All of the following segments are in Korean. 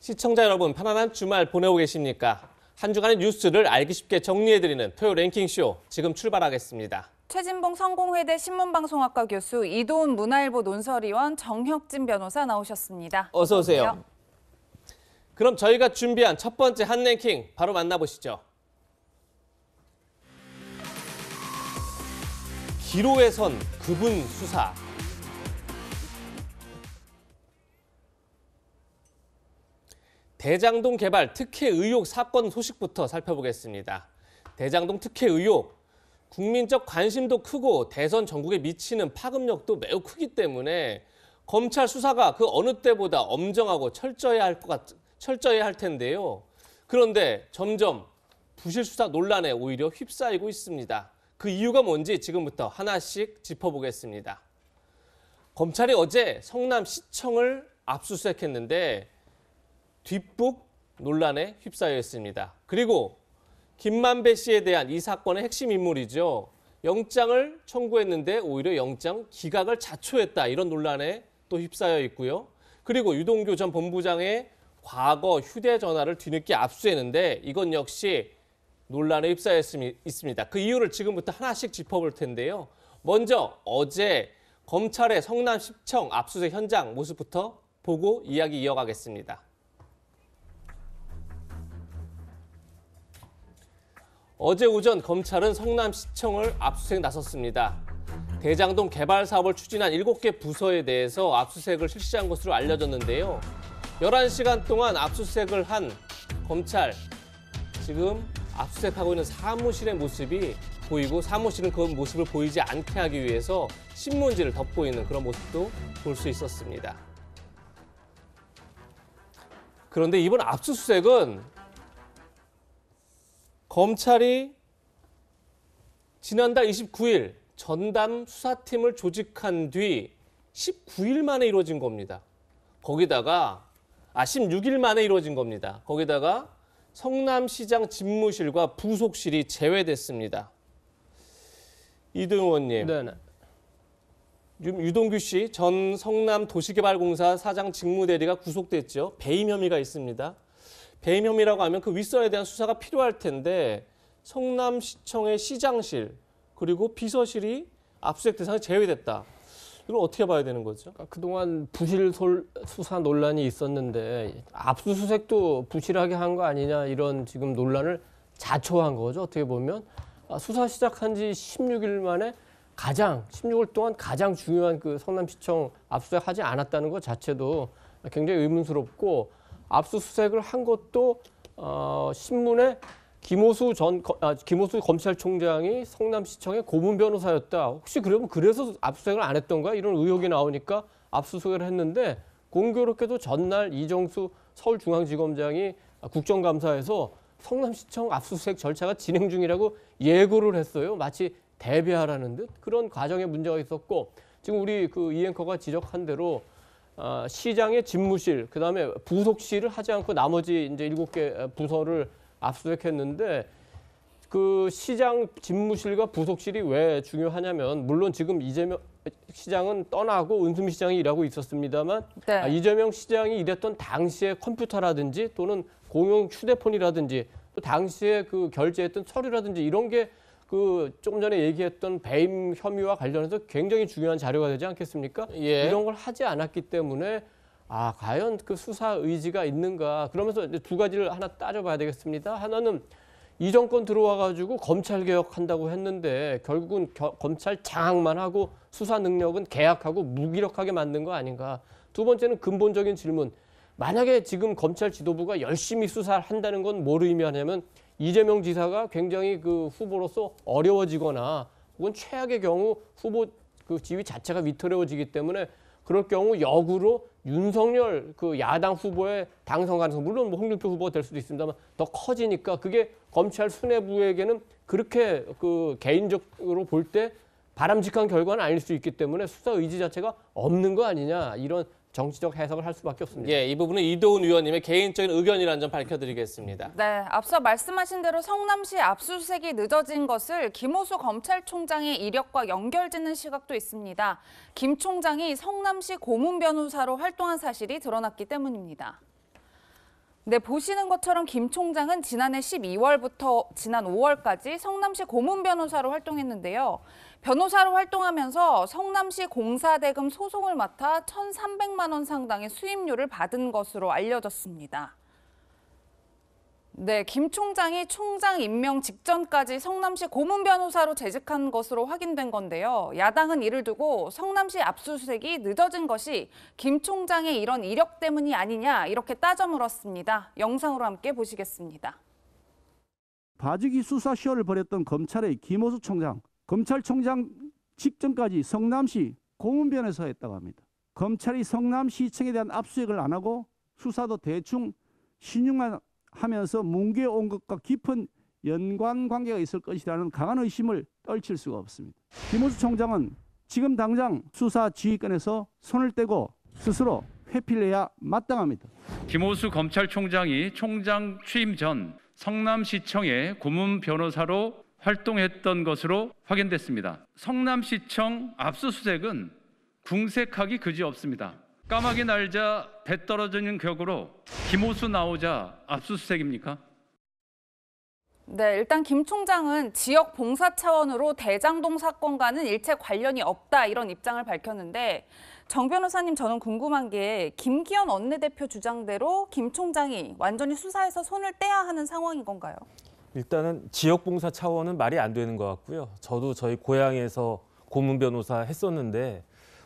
시청자 여러분, 편안한 주말 보내고 계십니까? 한 주간의 뉴스를 알기 쉽게 정리해드리는 토요 랭킹쇼 지금 출발하겠습니다. 최진봉 성공회대 신문방송학과 교수, 이도훈 문화일보 논설위원, 정혁진 변호사 나오셨습니다. 어서 오세요. 그럼 저희가 준비한 첫 번째 한 랭킹 바로 만나보시죠. 기로에 선 그분 수사. 대장동 개발 특혜 의혹 사건 소식부터 살펴보겠습니다. 대장동 특혜 의혹, 국민적 관심도 크고 대선 전국에 미치는 파급력도 매우 크기 때문에 검찰 수사가 그 어느 때보다 엄정하고 철저해야 할 텐데요. 그런데 점점 부실 수사 논란에 오히려 휩싸이고 있습니다. 그 이유가 뭔지 지금부터 하나씩 짚어보겠습니다. 검찰이 어제 성남시청을 압수수색했는데 뒷북 논란에 휩싸여 있습니다. 그리고 김만배 씨에 대한 이 사건의 핵심 인물이죠. 영장을 청구했는데 오히려 영장 기각을 자초했다. 이런 논란에 또 휩싸여 있고요. 그리고 유동규 전 본부장의 과거 휴대전화를 뒤늦게 압수했는데 이건 역시 논란에 휩싸여 있습니다. 그 이유를 지금부터 하나씩 짚어볼 텐데요. 먼저 어제 검찰의 성남시청 압수수색 현장 모습부터 보고 이야기 이어가겠습니다. 어제 오전 검찰은 성남시청을 압수수색 나섰습니다. 대장동 개발 사업을 추진한 7개 부서에 대해서 압수수색을 실시한 것으로 알려졌는데요. 11시간 동안 압수수색을 한 검찰, 지금 압수수색하고 있는 사무실의 모습이 보이고 사무실은 그 모습을 보이지 않게 하기 위해서 신문지를 덮고 있는 그런 모습도 볼 수 있었습니다. 그런데 이번 압수수색은 검찰이 지난달 29일 전담 수사팀을 조직한 뒤 19일 만에 이루어진 겁니다. 거기다가 16일 만에 이루어진 겁니다. 거기다가 성남시장 집무실과 부속실이 제외됐습니다. 이도훈 의원님, 네네. 유동규 씨 전 성남도시개발공사 사장 직무대리가 구속됐죠. 배임 혐의가 있습니다. 배임 혐의라고 하면 그 윗선에 대한 수사가 필요할 텐데 성남시청의 시장실 그리고 비서실이 압수수색 대상에 제외됐다. 이걸 어떻게 봐야 되는 거죠? 그러니까 그동안 부실 수사 논란이 있었는데 압수수색도 부실하게 한 거 아니냐 이런 지금 논란을 자초한 거죠. 어떻게 보면 수사 시작한 지 16일 만에 16일 동안 가장 중요한 그 성남시청 압수수색하지 않았다는 것 자체도 굉장히 의문스럽고 압수수색을 한 것도 신문에 김호수 검찰총장이 성남시청의 고문 변호사였다. 혹시 그러면 그래서 압수수색을 안 했던가? 이런 의혹이 나오니까 압수수색을 했는데 공교롭게도 전날 이정수 서울중앙지검장이 국정감사에서 성남시청 압수수색 절차가 진행 중이라고 예고를 했어요. 마치 대비하라는 듯 그런 과정에 문제가 있었고 지금 우리 그 이 앵커가 지적한 대로 시장의 집무실, 그다음에 부속실을 하지 않고 나머지 이제 7개 부서를 압수수색했는데 그 시장 집무실과 부속실이 왜 중요하냐면 물론 지금 이재명 시장은 떠나고 은수미 시장이 일하고 있었습니다만 네. 이재명 시장이 일했던 당시의 컴퓨터라든지 또는 공용 휴대폰이라든지 또 당시에 그 결제했던 서류라든지 이런 게 그 조금 전에 얘기했던 배임 혐의와 관련해서 굉장히 중요한 자료가 되지 않겠습니까? 예. 이런 걸 하지 않았기 때문에 과연 그 수사 의지가 있는가? 그러면서 이제 두 가지를 하나 따져봐야 되겠습니다. 하나는 이 정권 들어와가지고 검찰 개혁한다고 했는데 결국은 검찰 장악만 하고 수사 능력은 개약하고 무기력하게 만든 거 아닌가? 두 번째는 근본적인 질문. 만약에 지금 검찰 지도부가 열심히 수사를 한다는 건 뭘 의미하냐면 이재명 지사가 굉장히 그 후보로서 어려워지거나 혹은 최악의 경우 후보 그 지위 자체가 위태로워지기 때문에 그럴 경우 역으로 윤석열 그 야당 후보의 당선 가능성 물론 뭐 홍준표 후보가 될 수도 있습니다만 더 커지니까 그게 검찰 수뇌부에게는 그렇게 그 개인적으로 볼 때 바람직한 결과는 아닐 수 있기 때문에 수사 의지 자체가 없는 거 아니냐 이런 정치적 해석을 할 수밖에 없습니다. 예, 이 부분은 이도훈 의원님의 개인적인 의견이라는 점 밝혀드리겠습니다. 네, 앞서 말씀하신 대로 성남시 압수수색이 늦어진 것을 김호수 검찰총장의 이력과 연결짓는 시각도 있습니다. 김 총장이 성남시 고문 변호사로 활동한 사실이 드러났기 때문입니다. 네, 보시는 것처럼 김 총장은 지난해 12월부터 지난 5월까지 성남시 고문 변호사로 활동했는데요. 변호사로 활동하면서 성남시 공사대금 소송을 맡아 1,300만 원 상당의 수임료를 받은 것으로 알려졌습니다. 네, 김 총장이 총장 임명 직전까지 성남시 고문 변호사로 재직한 것으로 확인된 건데요. 야당은 이를 두고 성남시 압수수색이 늦어진 것이 김 총장의 이런 이력 때문이 아니냐 이렇게 따져 물었습니다. 영상으로 함께 보시겠습니다. 봐주기 수사쇼를 벌였던 검찰의 김호수 총장, 검찰총장 직전까지 성남시 고문 변호사였다고 합니다. 검찰이 성남시청에 대한 압수수색을 안 하고 수사도 대충 신용만 하면서 뭉개온 것과 깊은 연관관계가 있을 것이라는 강한 의심을 떨칠 수가 없습니다. 김호수 총장은 지금 당장 수사 지휘권에서 손을 떼고 스스로 회피를 해야 마땅합니다. 김호수 검찰총장이 총장 취임 전 성남시청의 고문 변호사로 활동했던 것으로 확인됐습니다. 성남시청 압수수색은 궁색하기 그지없습니다. 까마귀 날자 배 떨어지는 격으로 김호수 나오자 압수수색입니까? 네, 일단 김 총장은 지역 봉사 차원으로 대장동 사건과는 일체 관련이 없다 이런 입장을 밝혔는데 정 변호사님 저는 궁금한 게 김기현 원내대표 주장대로 김 총장이 완전히 수사에서 손을 떼야 하는 상황인 건가요? 일단은 지역봉사 차원은 말이 안 되는 것 같고요. 저도 저희 고향에서 고문 변호사 했었는데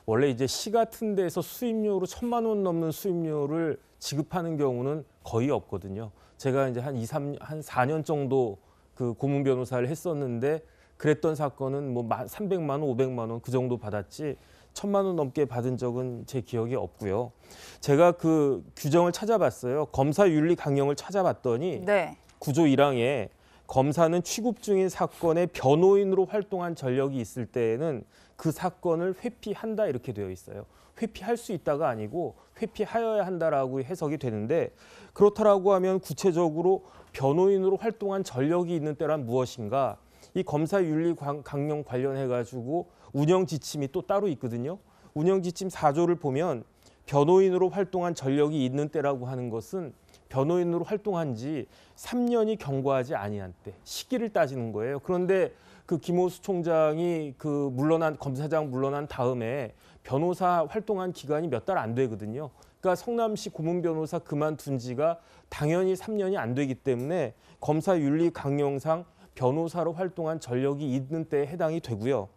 원래 이제 시 같은 데서 수임료로 1,000만 원 넘는 수임료를 지급하는 경우는 거의 없거든요. 제가 이제 한 4년 정도 그 고문 변호사를 했었는데 그랬던 사건은 뭐 300만 원, 500만 원 그 정도 받았지 1,000만 원 넘게 받은 적은 제 기억이 없고요. 제가 그 규정을 찾아봤어요. 검사윤리 강령을 찾아봤더니 네. 구조 1항에 검사는 취급 중인 사건의 변호인으로 활동한 전력이 있을 때에는 그 사건을 회피한다 이렇게 되어 있어요. 회피할 수 있다가 아니고 회피하여야 한다라고 해석이 되는데 그렇다라고 하면 구체적으로 변호인으로 활동한 전력이 있는 때란 무엇인가? 이 검사윤리 강령 관련해 가지고 운영 지침이 또 따로 있거든요. 운영 지침 4조를 보면 변호인으로 활동한 전력이 있는 때라고 하는 것은 변호인으로 활동한 지 3년이 경과하지 아니한 때 시기를 따지는 거예요. 그런데 그 김호수 총장이 그 검사장 물러난 다음에 변호사 활동한 기간이 몇 달 안 되거든요. 그러니까 성남시 고문 변호사 그만둔 지가 당연히 3년이 안 되기 때문에 검사윤리 강령상 변호사로 활동한 전력이 있는 때에 해당이 되고요.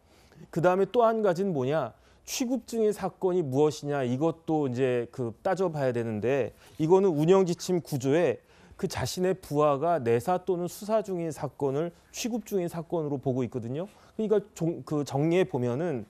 그다음에 또 한 가지는 뭐냐? 취급 중인 사건이 무엇이냐 이것도 이제 그 따져봐야 되는데 이거는 운영지침 9조에 그 자신의 부하가 내사 또는 수사 중인 사건을 취급 중인 사건으로 보고 있거든요. 그러니까 그 정리해 보면은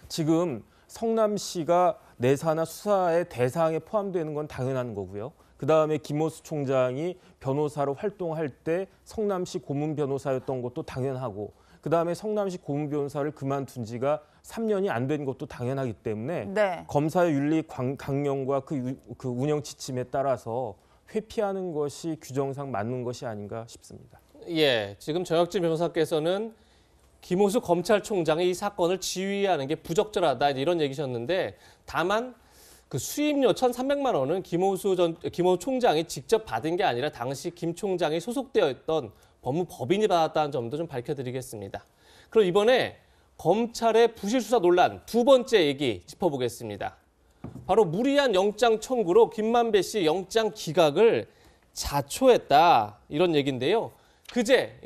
지금 성남시가 내사나 수사의 대상에 포함되는 건 당연한 거고요. 그다음에 김호수 총장이 변호사로 활동할 때 성남시 고문 변호사였던 것도 당연하고 그다음에 성남시 고문 변호사를 그만둔 지가 3년이 안 된 것도 당연하기 때문에 네. 검사윤리 강령과 그 운영 지침에 따라서 회피하는 것이 규정상 맞는 것이 아닌가 싶습니다. 예, 지금 정혁진 변호사께서는 김호수 검찰총장이 이 사건을 지휘하는 게 부적절하다 이런 얘기셨는데 다만 그 수임료 1,300만 원은 김호수 총장이 직접 받은 게 아니라 당시 김 총장이 소속되어 있던 법무법인이 받았다는 점도 좀 밝혀드리겠습니다. 그럼 이번에 검찰의 부실수사 논란 두 번째 얘기 짚어보겠습니다. 바로 무리한 영장 청구로 김만배 씨 영장 기각을 자초했다 이런 얘기인데요. 그제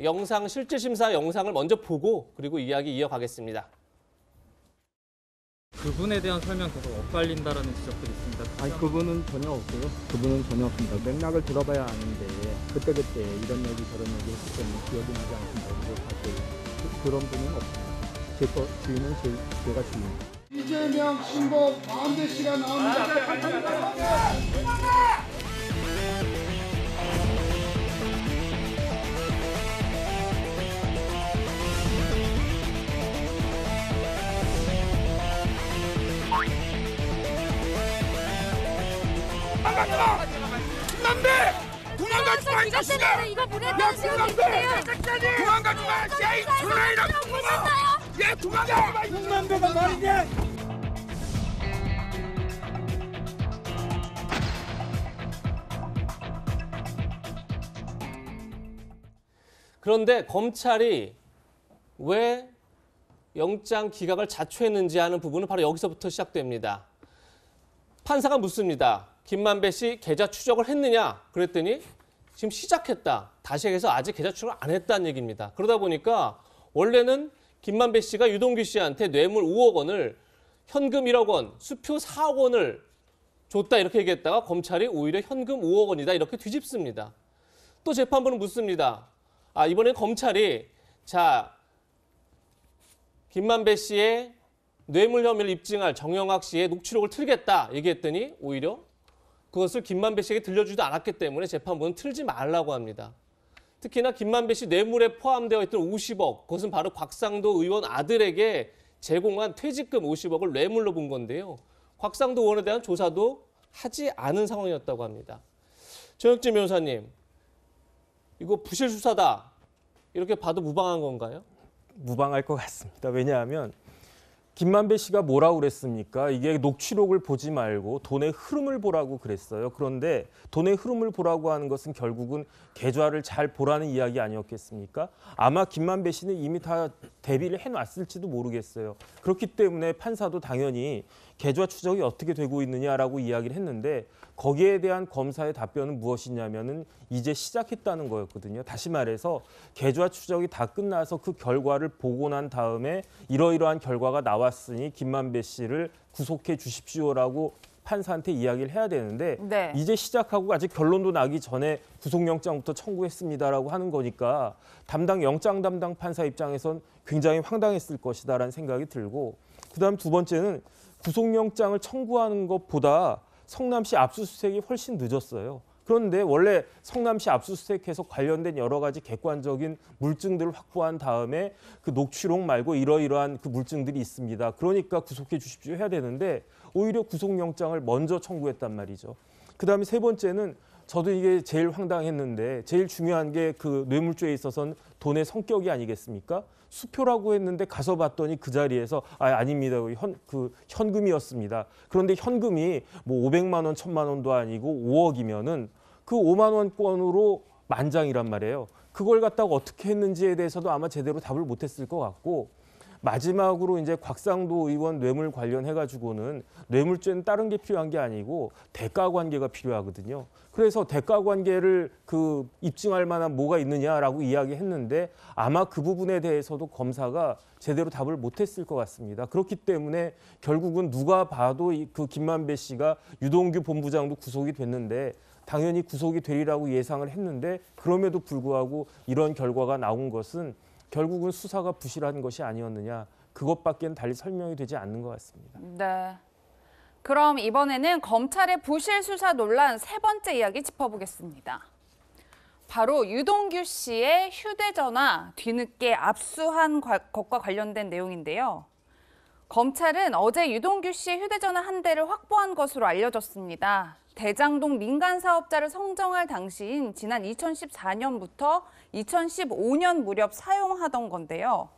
실질심사 영상을 먼저 보고 그리고 이야기 이어가겠습니다. 그분에 대한 설명 계속 엇갈린다라는 지적들이 있습니다. 아니 그분은 전혀 없고요. 그분은 전혀 없습니다. 맥락을 들어봐야 아는데 그때 이런 얘기 저런 얘기 했을 때는 기억이 나지 않습니다. 그래서 사실 그런 분은 없습니다. 제 거 주인은 제가 주인입니다. 이재명 신고 만배 씨가 나옵니다. 김만배! 도망가지 마, 이 자식아! 이거 보냈다는 김만배! 도망가지 마! 야, 이 전화이랑 야, 도망가! 김만배가 말이냐! 그런데 검찰이 왜 영장 기각을 자초했는지 하는 부분은 바로 여기서부터 시작됩니다. 판사가 묻습니다. 김만배 씨 계좌 추적을 했느냐? 그랬더니 지금 시작했다. 다시 해서 아직 계좌 추적을 안 했다는 얘기입니다. 그러다 보니까 원래는 김만배 씨가 유동규 씨한테 뇌물 5억 원을 현금 1억 원, 수표 4억 원을 줬다 이렇게 얘기했다가 검찰이 오히려 현금 5억 원이다 이렇게 뒤집습니다. 또 재판부는 묻습니다. 이번엔 검찰이 자 김만배 씨의 뇌물 혐의를 입증할 정영학 씨의 녹취록을 틀겠다 얘기했더니 오히려 그것을 김만배 씨에게 들려주지도 않았기 때문에 재판부는 틀지 말라고 합니다. 특히나 김만배 씨 뇌물에 포함되어 있던 50억, 그것은 바로 곽상도 의원 아들에게 제공한 퇴직금 50억을 뇌물로 본 건데요. 곽상도 의원에 대한 조사도 하지 않은 상황이었다고 합니다. 정혁진 변호사님, 이거 부실 수사다 이렇게 봐도 무방한 건가요? 무방할 것 같습니다. 왜냐하면 김만배 씨가 뭐라고 그랬습니까? 이게 녹취록을 보지 말고 돈의 흐름을 보라고 그랬어요. 그런데 돈의 흐름을 보라고 하는 것은 결국은 계좌를 잘 보라는 이야기 아니었겠습니까? 아마 김만배 씨는 이미 다 대비를 해놨을지도 모르겠어요. 그렇기 때문에 판사도 당연히 계좌 추적이 어떻게 되고 있느냐라고 이야기를 했는데 거기에 대한 검사의 답변은 무엇이냐면은 이제 시작했다는 거였거든요. 다시 말해서 계좌 추적이 다 끝나서 그 결과를 보고 난 다음에 이러이러한 결과가 나왔으니 김만배 씨를 구속해 주십시오라고 판사한테 이야기를 해야 되는데 네. 이제 시작하고 아직 결론도 나기 전에 구속영장부터 청구했습니다라고 하는 거니까 영장 담당 판사 입장에선 굉장히 황당했을 것이다라는 생각이 들고 그다음 두 번째는 구속영장을 청구하는 것보다 성남시 압수수색이 훨씬 늦었어요. 그런데 원래 성남시 압수수색해서 관련된 여러 가지 객관적인 물증들을 확보한 다음에 그 녹취록 말고 이러이러한 그 물증들이 있습니다. 그러니까 구속해 주십시오 해야 되는데 오히려 구속영장을 먼저 청구했단 말이죠. 그다음에 세 번째는 저도 이게 제일 황당했는데 제일 중요한 게 그 뇌물죄에 있어서는 돈의 성격이 아니겠습니까? 수표라고 했는데 가서 봤더니 그 자리에서 아닙니다. 현금이었습니다. 그런데 현금이 뭐 500만 원, 1000만 원도 아니고 5억이면은 그 5만 원권으로 만장이란 말이에요. 그걸 갖다가 어떻게 했는지에 대해서도 아마 제대로 답을 못했을 것 같고 마지막으로 이제 곽상도 의원 뇌물 관련해가지고는 뇌물죄는 다른 게 필요한 게 아니고 대가 관계가 필요하거든요. 그래서 대가 관계를 입증할 만한 뭐가 있느냐라고 이야기했는데 아마 그 부분에 대해서도 검사가 제대로 답을 못했을 것 같습니다. 그렇기 때문에 결국은 누가 봐도 그 김만배 씨가 유동규 본부장도 구속이 됐는데 당연히 구속이 되리라고 예상을 했는데 그럼에도 불구하고 이런 결과가 나온 것은 결국은 수사가 부실한 것이 아니었느냐. 그것밖에는 달리 설명이 되지 않는 것 같습니다. 네. 그럼 이번에는 검찰의 부실 수사 논란 세 번째 이야기 짚어보겠습니다. 바로 유동규 씨의 휴대전화 뒤늦게 압수한 것과 관련된 내용인데요. 검찰은 어제 유동규 씨의 휴대전화 한 대를 확보한 것으로 알려졌습니다. 대장동 민간사업자를 성정할 당시인 지난 2014년부터 2015년 무렵 사용하던 건데요.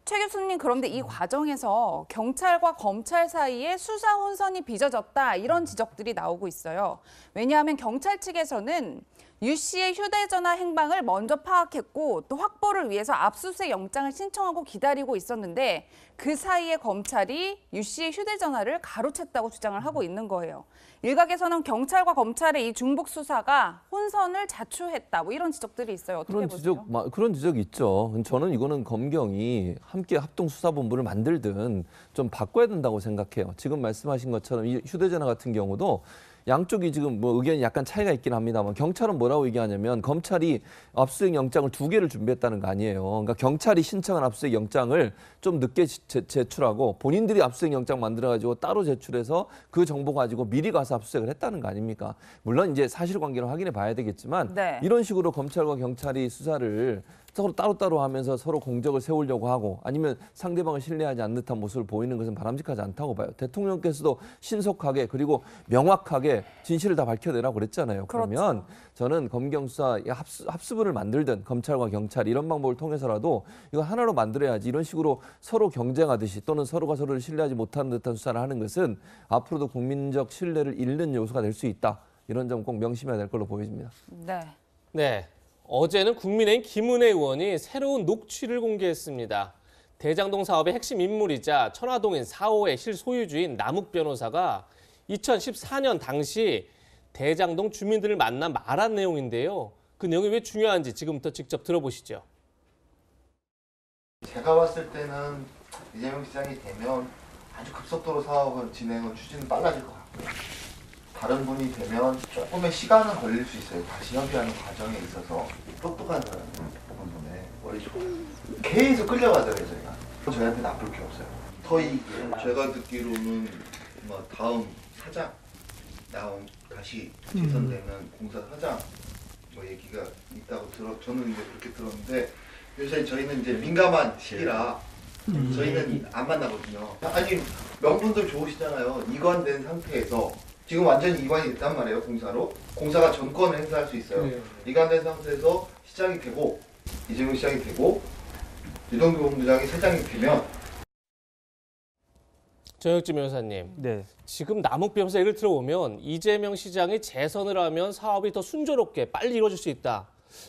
최 교수님, 그런데 이 과정에서 경찰과 검찰 사이에 수사 혼선이 빚어졌다 이런 지적들이 나오고 있어요. 왜냐하면 경찰 측에서는 유 씨의 휴대전화 행방을 먼저 파악했고 또 확보를 위해서 압수수색 영장을 신청하고 기다리고 있었는데 그 사이에 검찰이 유 씨의 휴대전화를 가로챘다고 주장을 하고 있는 거예요. 일각에서는 경찰과 검찰의 이 중복 수사가 혼선을 자초했다 뭐 이런 지적들이 있어요. 어떻게 보세요? 그런 지적이 있죠. 저는 이거는 검경이 함께 합동수사본부를 만들든 좀 바꿔야 된다고 생각해요. 지금 말씀하신 것처럼 이 휴대전화 같은 경우도 양쪽이 지금 뭐 의견이 약간 차이가 있긴 합니다만 경찰은 뭐라고 얘기하냐면 검찰이 압수수색 영장을 2개를 준비했다는 거 아니에요. 그러니까 경찰이 신청한 압수수색 영장을 좀 늦게 제출하고 본인들이 압수수색 영장 만들어가지고 따로 제출해서 그 정보 가지고 미리 가서 압수수색을 했다는 거 아닙니까? 물론 이제 사실관계를 확인해 봐야 되겠지만 네. 이런 식으로 검찰과 경찰이 수사를 서로 따로따로 하면서 서로 공적을 세우려고 하고 아니면 상대방을 신뢰하지 않는 듯한 모습을 보이는 것은 바람직하지 않다고 봐요. 대통령께서도 신속하게 그리고 명확하게 진실을 다 밝혀내라고 그랬잖아요. 그렇죠. 그러면 저는 검경 수사 합수부를 만들든 검찰과 경찰 이런 방법을 통해서라도 이거 하나로 만들어야지 이런 식으로 서로 경쟁하듯이 또는 서로가 서로를 신뢰하지 못하는 듯한 수사를 하는 것은 앞으로도 국민적 신뢰를 잃는 요소가 될 수 있다. 이런 점 꼭 명심해야 될 걸로 보여집니다. 네. 네. 어제는 국민의힘 김은혜 의원이 새로운 녹취를 공개했습니다. 대장동 사업의 핵심 인물이자 천화동인 4호의 실소유주인 남욱 변호사가 2014년 당시 대장동 주민들을 만나 말한 내용인데요. 그 내용이 왜 중요한지 지금부터 직접 들어보시죠. 제가 봤을 때는 이재명 시장이 되면 아주 급속도로 사업은 추진은 빨라질 것 같고요. 다른 분이 되면 조금의 시간은 걸릴 수 있어요. 다시 협의하는 과정에 있어서 똑똑한 사람은 원래 계속 끌려가더라고요. 저희한테 나쁠 게 없어요. 더 이게 제가 듣기로는 다음 사장 다시 재선되면 공사 사장 얘기가 있다고 저는 이제 그렇게 들었는데 요새 저희는 이제 민감한 시기라 저희는 안 만나거든요. 아니 명분들 좋으시잖아요. 이관된 상태에서 지금 완전히 이관이 됐단 말이에요. 공사가 전권을 행사할 수 있어요. 이관된 상태에서 시장이 되고 이재명 시장이 되고 유동규 본부장이 사장이 되면 정혁진 변호사님, 네. 지금 남욱 변호사 얘기를 들어보면 이재명 시장이 재선을 하면 사업이 더 순조롭게 빨리 이루어질 수 있다.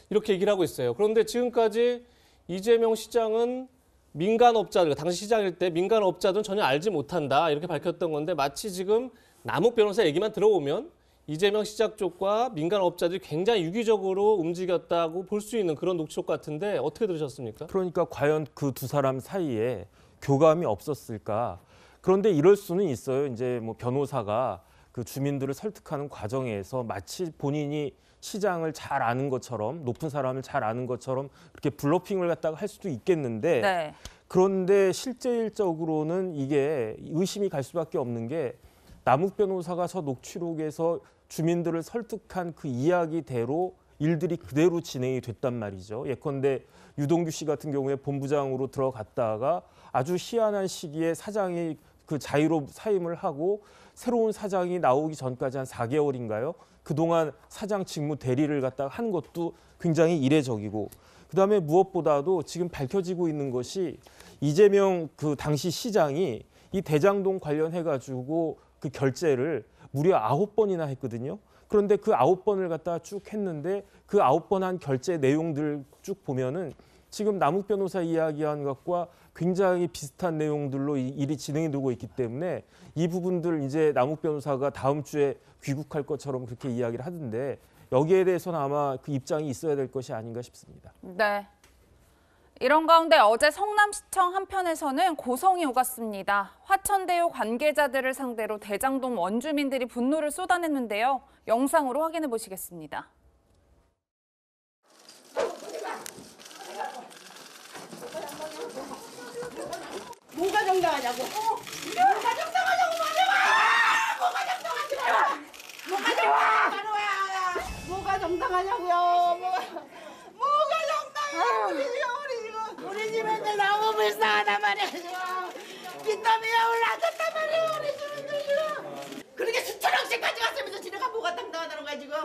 이렇게 얘기를 하고 있어요. 그런데 지금까지 이재명 시장은 민간업자들, 당시 시장일 때 민간업자들은 전혀 알지 못한다. 이렇게 밝혔던 건데 마치 지금 남욱 변호사 얘기만 들어보면 이재명 시장 쪽과 민간업자들이 굉장히 유기적으로 움직였다고 볼 수 있는 그런 녹취록 같은데 어떻게 들으셨습니까? 그러니까 과연 그 두 사람 사이에 교감이 없었을까? 그런데 이럴 수는 있어요. 이제 뭐 변호사가 그 주민들을 설득하는 과정에서 마치 본인이 시장을 잘 아는 것처럼 높은 사람을 잘 아는 것처럼 그렇게 블러핑을 갖다가 할 수도 있겠는데 네. 그런데 실질적으로는 이게 의심이 갈 수밖에 없는 게 남욱 변호사가 저 녹취록에서 주민들을 설득한 그 이야기대로 일들이 그대로 진행이 됐단 말이죠. 예컨대 유동규 씨 같은 경우에 본부장으로 들어갔다가 아주 희한한 시기에 사장이 그 자의로 사임을 하고 새로운 사장이 나오기 전까지 한 4개월인가요? 그동안 사장 직무 대리를 갖다가 한 것도 굉장히 이례적이고 그다음에 무엇보다도 지금 밝혀지고 있는 것이 이재명 그 당시 시장이 이 대장동 관련해가지고 그 결제를 무려 9번이나 했거든요. 그런데 그 9번을 갖다가 쭉 했는데 그 9번 한 결제 내용들 쭉 보면은 지금 남욱 변호사 이야기한 것과 굉장히 비슷한 내용들로 이 일이 진행이 되고 있기 때문에 이 부분들 이제 남욱 변호사가 다음 주에 귀국할 것처럼 그렇게 이야기를 하던데 여기에 대해서는 아마 그 입장이 있어야 될 것이 아닌가 싶습니다. 네. 이런 가운데 어제 성남시청 한편에서는 고성이 오갔습니다. 화천대유 관계자들을 상대로 대장동 원주민들이 분노를 쏟아냈는데요. 영상으로 확인해 보시겠습니다. 뭐가 정당하냐고? 뭐가 정당하냐고 말해봐! 뭐가 정당하냐고! 뭐가 정당하냐고! 뭐가 정당하냐고요? 뭐가 정당하냐고! 우리 집 애들 너무 불쌍하단 말이야 지금. 빚더미가 올라갔단 말이야 우리 집애들 지금. 그렇게 수천억씩 가져갔으면서 지네가 뭐가 당당하다는 거야 지금.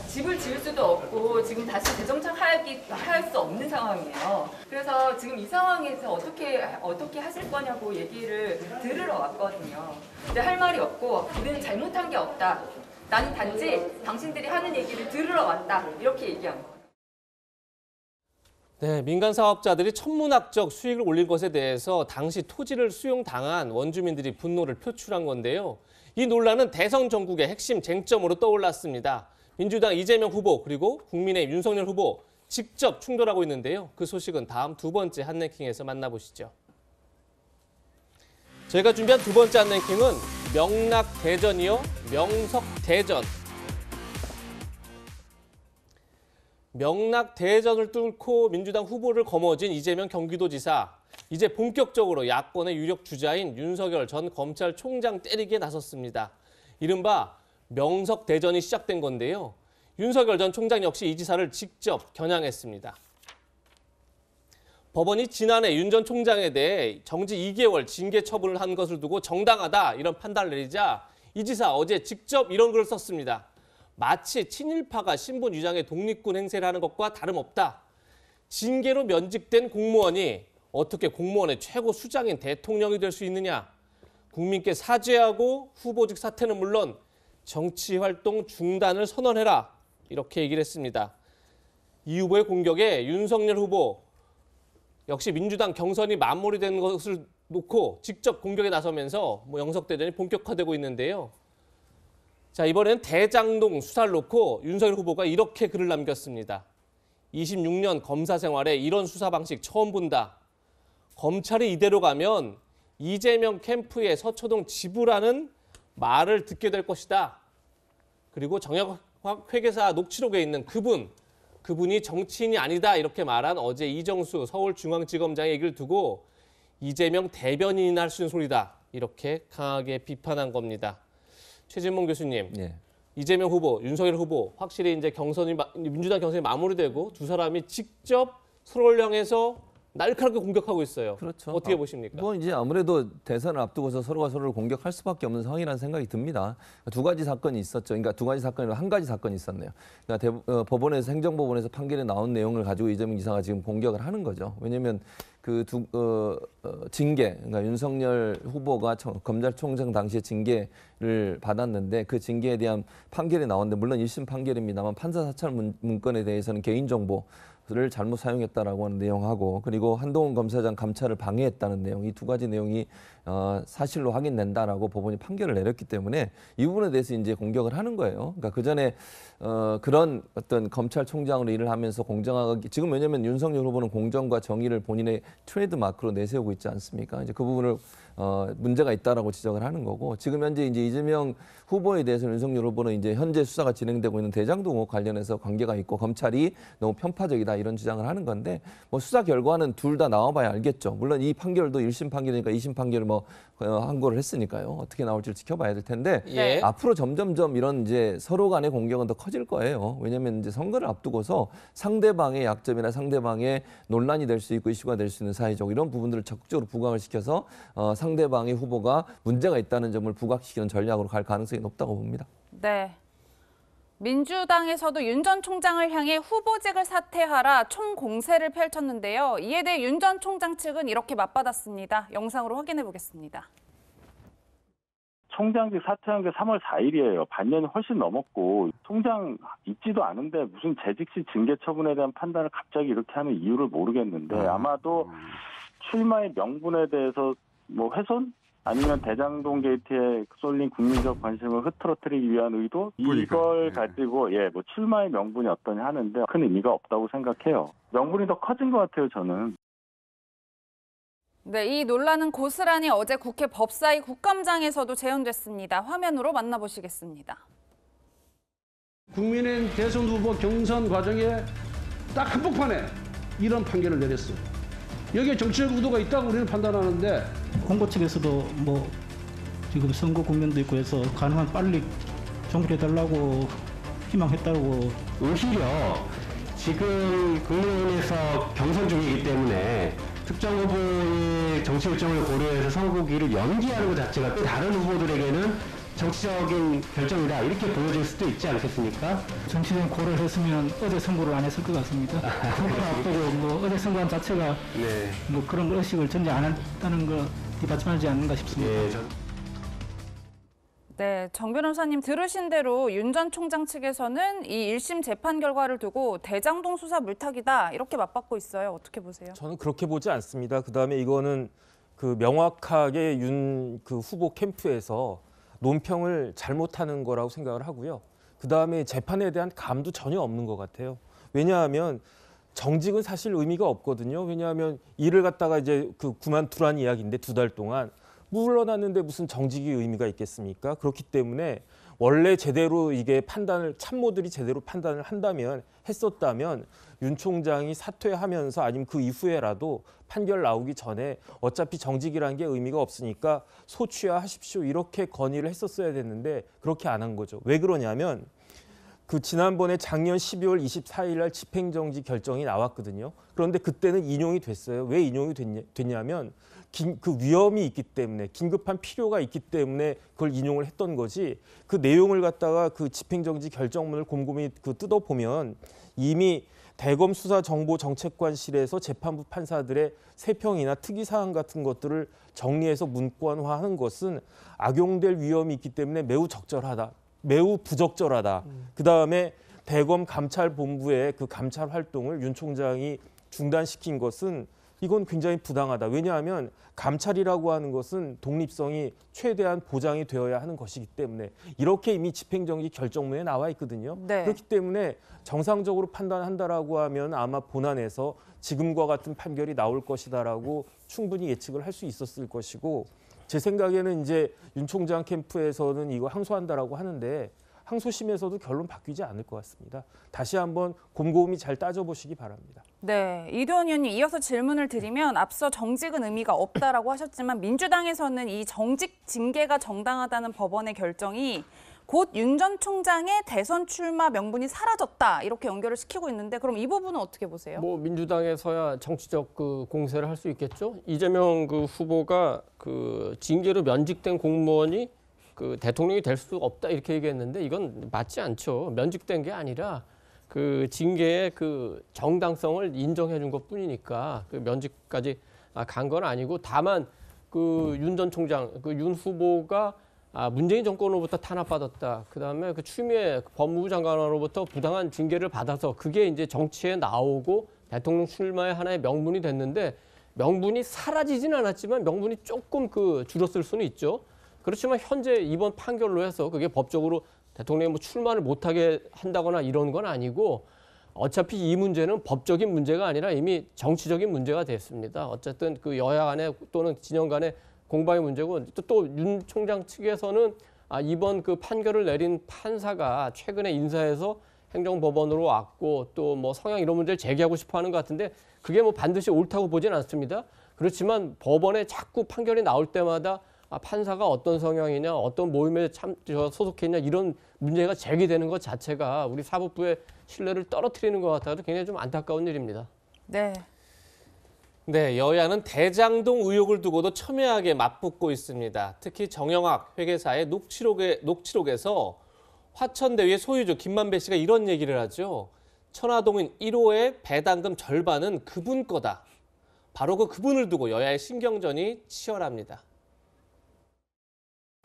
집을 지을 수도 없고 지금 다시 재정착할 수 없는 상황이에요. 그래서 지금 이 상황에서 어떻게 하실 거냐고 얘기를 들으러 왔거든요. 근데 할 말이 없고 우리는 잘못한 게 없다. 나는 단지 당신들이 하는 얘기를 들으러 왔다. 이렇게 얘기한 거예요. 네, 민간 사업자들이 천문학적 수익을 올린 것에 대해서 당시 토지를 수용당한 원주민들이 분노를 표출한 건데요. 이 논란은 대선 전국의 핵심 쟁점으로 떠올랐습니다. 민주당 이재명 후보 그리고 국민의힘 윤석열 후보 직접 충돌하고 있는데요. 그 소식은 다음 두 번째 한랭킹에서 만나보시죠. 저희가 준비한 두 번째 한랭킹은 명락대전이요, 명석대전. 명락대전을 뚫고 민주당 후보를 거머쥔 이재명 경기도지사. 이제 본격적으로 야권의 유력 주자인 윤석열 전 검찰총장 때리기에 나섰습니다. 이른바 명석대전이 시작된 건데요. 윤석열 전 총장 역시 이 지사를 직접 겨냥했습니다. 법원이 지난해 윤 전 총장에 대해 정지 2개월 징계 처분을 한 것을 두고 정당하다 이런 판단을 내리자 이 지사 어제 직접 이런 글을 썼습니다. 마치 친일파가 신분 위장의 독립군 행세를 하는 것과 다름없다. 징계로 면직된 공무원이 어떻게 공무원의 최고 수장인 대통령이 될 수 있느냐. 국민께 사죄하고 후보직 사퇴는 물론 정치활동 중단을 선언해라. 이렇게 얘기를 했습니다. 이 후보의 공격에 윤석열 후보 역시 민주당 경선이 마무리된 것을 놓고 직접 공격에 나서면서 영석대전이 본격화되고 있는데요. 자, 이번에는 대장동 수사를 놓고 윤석열 후보가 이렇게 글을 남겼습니다. 26년 검사 생활에 이런 수사 방식 처음 본다. 검찰이 이대로 가면 이재명 캠프의 서초동 지부라는 말을 듣게 될 것이다. 그리고 정혁 회계사 녹취록에 있는 그분이 정치인이 아니다 이렇게 말한 어제 이정수 서울중앙지검장의 얘기를 두고 이재명 대변인이나 할 수 있는 소리다. 이렇게 강하게 비판한 겁니다. 최진봉 교수님, 이재명 후보, 윤석열 후보 확실히 이제 민주당 경선이 마무리되고 두 사람이 직접 서로를 향해서 날카롭게 공격하고 있어요. 그렇죠. 어떻게 보십니까? 뭐 이제 아무래도 대선을 앞두고서 서로가 서로를 공격할 수밖에 없는 상황이라는 생각이 듭니다. 두 가지 사건이 있었죠. 그러니까 두 가지 사건이 한 가지 사건이 있었네요. 그러니까 법원에서 행정법원에서 판결에 나온 내용을 가지고 이재명 지사가 지금 공격을 하는 거죠. 왜냐하면 그 징계, 그러니까 윤석열 후보가 검찰총장 당시에 징계를 받았는데 그 징계에 대한 판결이 나왔는데 물론 1심 판결입니다만 판사 사찰 문건에 대해서는 개인정보를 잘못 사용했다라고 하는 내용하고 그리고 한동훈 검사장 감찰을 방해했다는 내용, 이 두 가지 내용이 사실로 확인된다라고 법원이 판결을 내렸기 때문에 이 부분에 대해서 이제 공격을 하는 거예요. 그러니까 그 전에 그런 어떤 검찰총장으로 일을 하면서 공정하게 지금 왜냐하면 윤석열 후보는 공정과 정의를 본인의 트레이드 마크로 내세우고 있지 않습니까? 이제 그 부분을 문제가 있다라고 지적을 하는 거고 지금 현재 이제 이재명 후보에 대해서 윤석열 후보는 이제 현재 수사가 진행되고 있는 대장동 의혹 관련해서 관계가 있고 검찰이 너무 편파적이다 이런 주장을 하는 건데 뭐 수사 결과는 둘 다 나와봐야 알겠죠. 물론 이 판결도 1심 판결이니까 2심 판결을 항고를 했으니까요. 어떻게 나올지 지켜봐야 될 텐데 앞으로 점점점 이런 이제 서로 간의 공격은 더 커질 거예요. 왜냐하면 이제 선거를 앞두고서 상대방의 약점이나 상대방의 논란이 될 수 있고 이슈가 될 수 있는 사회적 이런 부분들을 적극적으로 부각을 시켜서 상대방의 후보가 문제가 있다는 점을 부각시키는 전략으로 갈 가능성이 높다고 봅니다. 네. 민주당에서도 윤 전 총장을 향해 후보직을 사퇴하라 총공세를 펼쳤는데요. 이에 대해 윤 전 총장 측은 이렇게 맞받았습니다. 영상으로 확인해 보겠습니다. 총장직 사퇴한 게 3월 4일이에요. 반년이 훨씬 넘었고 총장 있지도 않은데 무슨 재직 시 징계 처분에 대한 판단을 갑자기 이렇게 하는 이유를 모르겠는데 아마도 출마의 명분에 대해서 훼손? 아니면 대장동 게이트에 쏠린 국민적 관심을 흐트러뜨리기 위한 의도? 이걸 가지고 출마의 명분이 어떠냐 하는데 큰 의미가 없다고 생각해요. 명분이 더 커진 것 같아요, 저는. 네, 이 논란은 고스란히 어제 국회 법사위 국감장에서도 재현됐습니다. 화면으로 만나보시겠습니다. 국민의힘 대선 후보 경선 과정에 딱 한복판에 이런 판결을 내렸어요. 여기에 정치적 의도가 있다고 우리는 판단하는데 홍보 측에서도 지금 선거 국면도 있고 해서 가능한 빨리 종결해달라고 희망했다고. 오히려 지금 국민의힘에서 경선 중이기 때문에 특정 후보의 정치 일정을 고려해서 선거기를 연기하는 것 자체가 또 다른 후보들에게는 정치적인 결정이다 이렇게 보여질 수도 있지 않겠습니까? 정치적인 고려를 했으면 어제 선거를 안 했을 것 같습니다. 선거를 앞두고 어제 선거한 자체가 그런 의식을 전제 안 했다는 거 뒷받침하지 않는가 싶습니다. 네, 정 변호사님 들으신 대로 윤 전 총장 측에서는 이 1심 재판 결과를 두고 대장동 수사 물타기다 이렇게 맞받고 있어요. 어떻게 보세요? 저는 그렇게 보지 않습니다. 그다음에 이거는 명확하게 윤 후보 캠프에서 논평을 잘못하는 거라고 생각을 하고요. 그다음에 재판에 대한 감도 전혀 없는 것 같아요. 왜냐하면 정직은 사실 의미가 없거든요. 왜냐하면 일을 갖다가 이제 그만두라는 이야기인데 2달 동안 물러났는데 무슨 정직이 의미가 있겠습니까? 그렇기 때문에 원래 제대로 이게 참모들이 제대로 판단을 했었다면 윤 총장이 사퇴하면서 아니면 그 이후에라도 판결 나오기 전에 어차피 정직이라는 게 의미가 없으니까 소취하십시오 이렇게 건의를 했었어야 됐는데 그렇게 안 한 거죠. 왜 그러냐면 지난번에 작년 12월 24일 날 집행정지 결정이 나왔거든요. 그런데 그때는 인용이 됐어요. 왜 인용이 됐냐면 그 위험이 있기 때문에 긴급한 필요가 있기 때문에 그걸 인용을 했던 거지 그 내용을 갖다가 그 집행정지 결정문을 곰곰이 뜯어보면 이미 대검 수사정보정책관실에서 재판부 판사들의 세평이나 특이사항 같은 것들을 정리해서 문건화하는 것은 악용될 위험이 있기 때문에 매우 적절하다. 매우 부적절하다. 그다음에 대검 감찰본부의 그 감찰 활동을 윤 총장이 중단시킨 것은 이건 굉장히 부당하다. 왜냐하면 감찰이라고 하는 것은 독립성이 최대한 보장이 되어야 하는 것이기 때문에 이렇게 이미 집행정지 결정문에 나와 있거든요. 네. 그렇기 때문에 정상적으로 판단한다라고 하면 아마 본안에서 지금과 같은 판결이 나올 것이다라고 충분히 예측을 할 수 있었을 것이고, 제 생각에는 이제 윤 총장 캠프에서는 이거 항소한다라고 하는데 항소심에서도 결론 바뀌지 않을 것 같습니다. 다시 한번 곰곰이 잘 따져보시기 바랍니다. 네, 이도원 의원님 이어서 질문을 드리면 앞서 정직은 의미가 없다라고 하셨지만 민주당에서는 이 정직 징계가 정당하다는 법원의 결정이 곧 윤 전 총장의 대선 출마 명분이 사라졌다 이렇게 연결을 시키고 있는데 그럼 이 부분은 어떻게 보세요? 뭐 민주당에서야 정치적 그 공세를 할 수 있겠죠. 이재명 그 후보가 그 징계로 면직된 공무원이 그 대통령이 될 수 없다 이렇게 얘기했는데 이건 맞지 않죠. 면직된 게 아니라 그 징계의 그 정당성을 인정해 준 것뿐이니까 그 면직까지 간 건 아니고, 다만 그 윤 전 총장, 그 윤 후보가 문재인 정권으로부터 탄압받았다. 그다음에 그 추미애 법무부 장관으로부터 부당한 징계를 받아서 그게 이제 정치에 나오고 대통령 출마의 하나의 명분이 됐는데, 명분이 사라지진 않았지만 명분이 조금 그 줄었을 수는 있죠. 그렇지만 현재 이번 판결로 해서 그게 법적으로 대통령이 뭐 출마를 못하게 한다거나 이런 건 아니고, 어차피 이 문제는 법적인 문제가 아니라 이미 정치적인 문제가 됐습니다. 어쨌든 그 여야 간에 또는 진영 간의 공방의 문제고, 또 윤 총장 측에서는 이번 그 판결을 내린 판사가 최근에 인사해서 행정법원으로 왔고 또 뭐 성향 이런 문제를 제기하고 싶어 하는 것 같은데 그게 뭐 반드시 옳다고 보진 않습니다. 그렇지만 법원에 자꾸 판결이 나올 때마다 판사가 어떤 성향이냐, 어떤 모임에 소속했냐 이런 문제가 제기되는 것 자체가 우리 사법부의 신뢰를 떨어뜨리는 것 같아서 굉장히 좀 안타까운 일입니다. 네. 네, 여야는 대장동 의혹을 두고도 첨예하게 맞붙고 있습니다. 특히 정영학 회계사의 녹취록에서 화천대유의 소유주 김만배 씨가 이런 얘기를 하죠. 천화동인 1호의 배당금 절반은 그분 거다. 바로 그분을 두고 여야의 신경전이 치열합니다.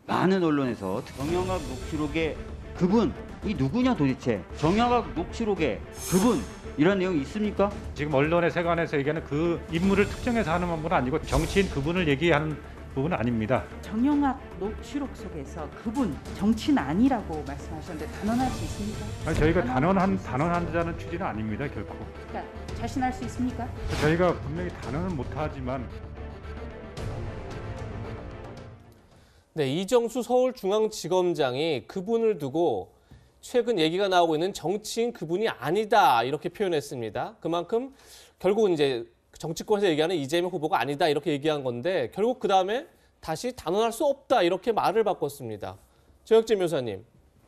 많은 언론에서 정영학 녹취록의 그분이 누구냐 도대체, 정영학 녹취록의 그분 이런 내용이 있습니까? 지금 언론의 세간에서 얘기하는 그 인물을 특정해서 하는 부분은 아니고 정치인 그분을 얘기하는 부분은 아닙니다. 정영학 녹취록 속에서 그분 정치인 아니라고 말씀하셨는데 단언할 수 있습니까? 아니, 저희가 단언한다는 취지는 아닙니다, 결코. 그러니까 자신할 수 있습니까? 저희가 분명히 단언은 못하지만. 네, 이정수 서울중앙지검장이 그분을 두고 최근 얘기가 나오고 있는 정치인 그분이 아니다 이렇게 표현했습니다. 그만큼 결국은 이제 정치권에서 얘기하는 이재명 후보가 아니다 이렇게 얘기한 건데 결국 그 다음에 다시 단언할 수 없다 이렇게 말을 바꿨습니다. 정혁재 변호사님,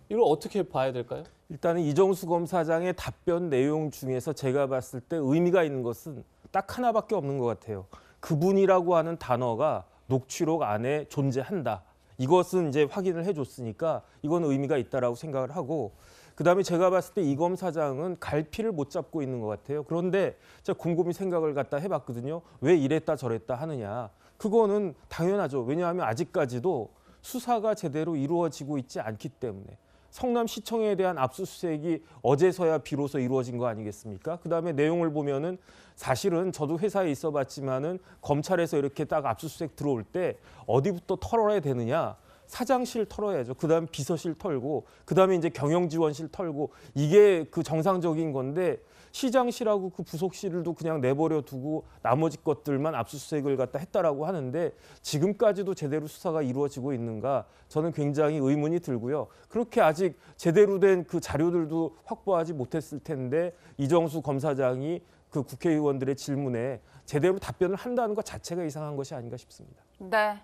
이걸 어떻게 봐야 될까요? 일단은 이정수 검사장의 답변 내용 중에서 제가 봤을 때 의미가 있는 것은 딱 하나밖에 없는 것 같아요. 그분이라고 하는 단어가 녹취록 안에 존재한다. 이것은 이제 확인을 해줬으니까 이건 의미가 있다라고 생각을 하고, 그다음에 제가 봤을 때 이 검사장은 갈피를 못 잡고 있는 것 같아요. 그런데 제가 곰곰이 생각을 갖다 해봤거든요. 왜 이랬다 저랬다 하느냐. 그거는 당연하죠. 왜냐하면 아직까지도 수사가 제대로 이루어지고 있지 않기 때문에. 성남시청에 대한 압수수색이 어제서야 비로소 이루어진 거 아니겠습니까? 그다음에 내용을 보면은 사실은 저도 회사에 있어봤지만은 검찰에서 이렇게 딱 압수수색 들어올 때 어디부터 털어야 되느냐? 사장실 털어야죠. 그다음 비서실 털고, 그다음에 이제 경영지원실 털고, 이게 그 정상적인 건데 시장실하고 그 부속실도 그냥 내버려 두고 나머지 것들만 압수수색을 갖다 했다라고 하는데 지금까지도 제대로 수사가 이루어지고 있는가? 저는 굉장히 의문이 들고요. 그렇게 아직 제대로 된 그 자료들도 확보하지 못했을 텐데 이정수 검사장이 그 국회의원들의 질문에 제대로 답변을 한다는 것 자체가 이상한 것이 아닌가 싶습니다. 네.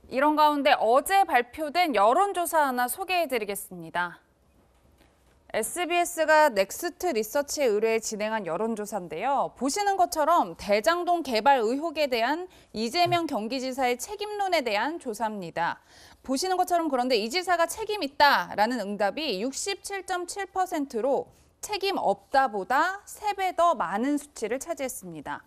이런 가운데 어제 발표된 여론조사 하나 소개해드리겠습니다. SBS가 넥스트 리서치에 의뢰해 진행한 여론조사인데요. 보시는 것처럼 대장동 개발 의혹에 대한 이재명 경기지사의 책임론에 대한 조사입니다. 보시는 것처럼 그런데 이 지사가 책임 있다라는 응답이 67.7%로 책임 없다보다 3배 더 많은 수치를 차지했습니다.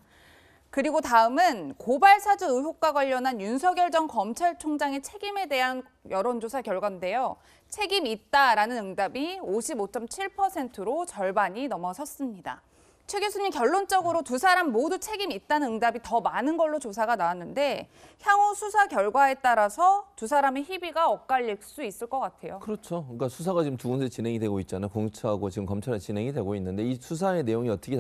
그리고 다음은 고발 사주 의혹과 관련한 윤석열 전 검찰총장의 책임에 대한 여론조사 결과인데요. 책임 있다라는 응답이 55.7%로 절반이 넘어섰습니다. 최 교수님, 결론적으로 두 사람 모두 책임 있다는 응답이 더 많은 걸로 조사가 나왔는데 향후 수사 결과에 따라서 두 사람의 희비가 엇갈릴 수 있을 것 같아요. 그렇죠. 그러니까 수사가 지금 두 군데 진행이 되고 있잖아요. 공수처하고 지금 검찰에 진행이 되고 있는데 이 수사의 내용이 어떻게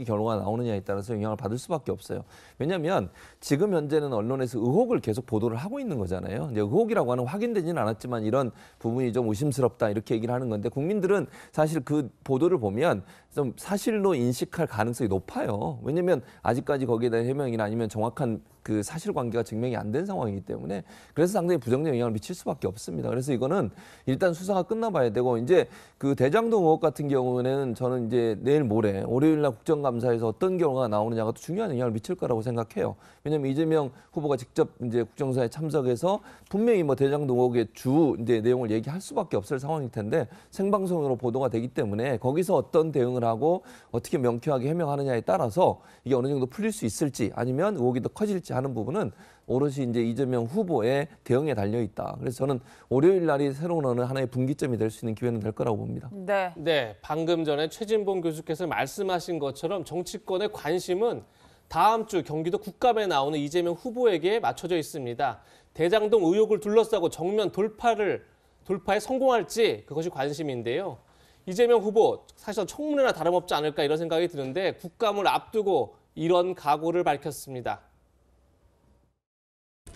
결과가 나오느냐에 따라서 영향을 받을 수밖에 없어요. 왜냐하면 지금 현재는 언론에서 의혹을 계속 보도를 하고 있는 거잖아요. 이제 의혹이라고 하는 확인되지는 않았지만 이런 부분이 좀 의심스럽다 이렇게 얘기를 하는 건데 국민들은 사실 그 보도를 보면 좀 사실로 인식할 가능성이 높아요. 왜냐하면 아직까지 거기에 대한 해명이나 아니면 정확한 그 사실관계가 증명이 안 된 상황이기 때문에 그래서 상당히 부정적 영향을 미칠 수밖에 없습니다. 그래서 이거는 일단 수사가 끝나봐야 되고 이제 그 대장동 의혹 같은 경우는 저는 이제 내일 모레 월요일날 국정감사에서 어떤 결과가 나오느냐가 또 중요한 영향을 미칠 거라고 생각해요. 왜냐하면 이재명 후보가 직접 이제 국정감사에 참석해서 분명히 뭐 대장동 의혹의 주 이제 내용을 얘기할 수밖에 없을 상황일 텐데 생방송으로 보도가 되기 때문에 거기서 어떤 대응을 하고 어떻게 명쾌하게 해명하느냐에 따라서 이게 어느 정도 풀릴 수 있을지 아니면 의혹이 더 커질지 하는 부분은 오롯이 이제 이재명 후보의 대응에 달려 있다. 그래서 저는 월요일 날이 새로운 어느 하나의 분기점이 될 수 있는 기회는 될 거라고 봅니다. 네, 방금 전에 최진봉 교수께서 말씀하신 것처럼 정치권의 관심은 다음 주 경기도 국감에 나오는 이재명 후보에게 맞춰져 있습니다. 대장동 의혹을 둘러싸고 정면 돌파에 성공할지 그것이 관심인데요. 이재명 후보 사실 청문회나 다름없지 않을까 이런 생각이 드는데 국감을 앞두고 이런 각오를 밝혔습니다.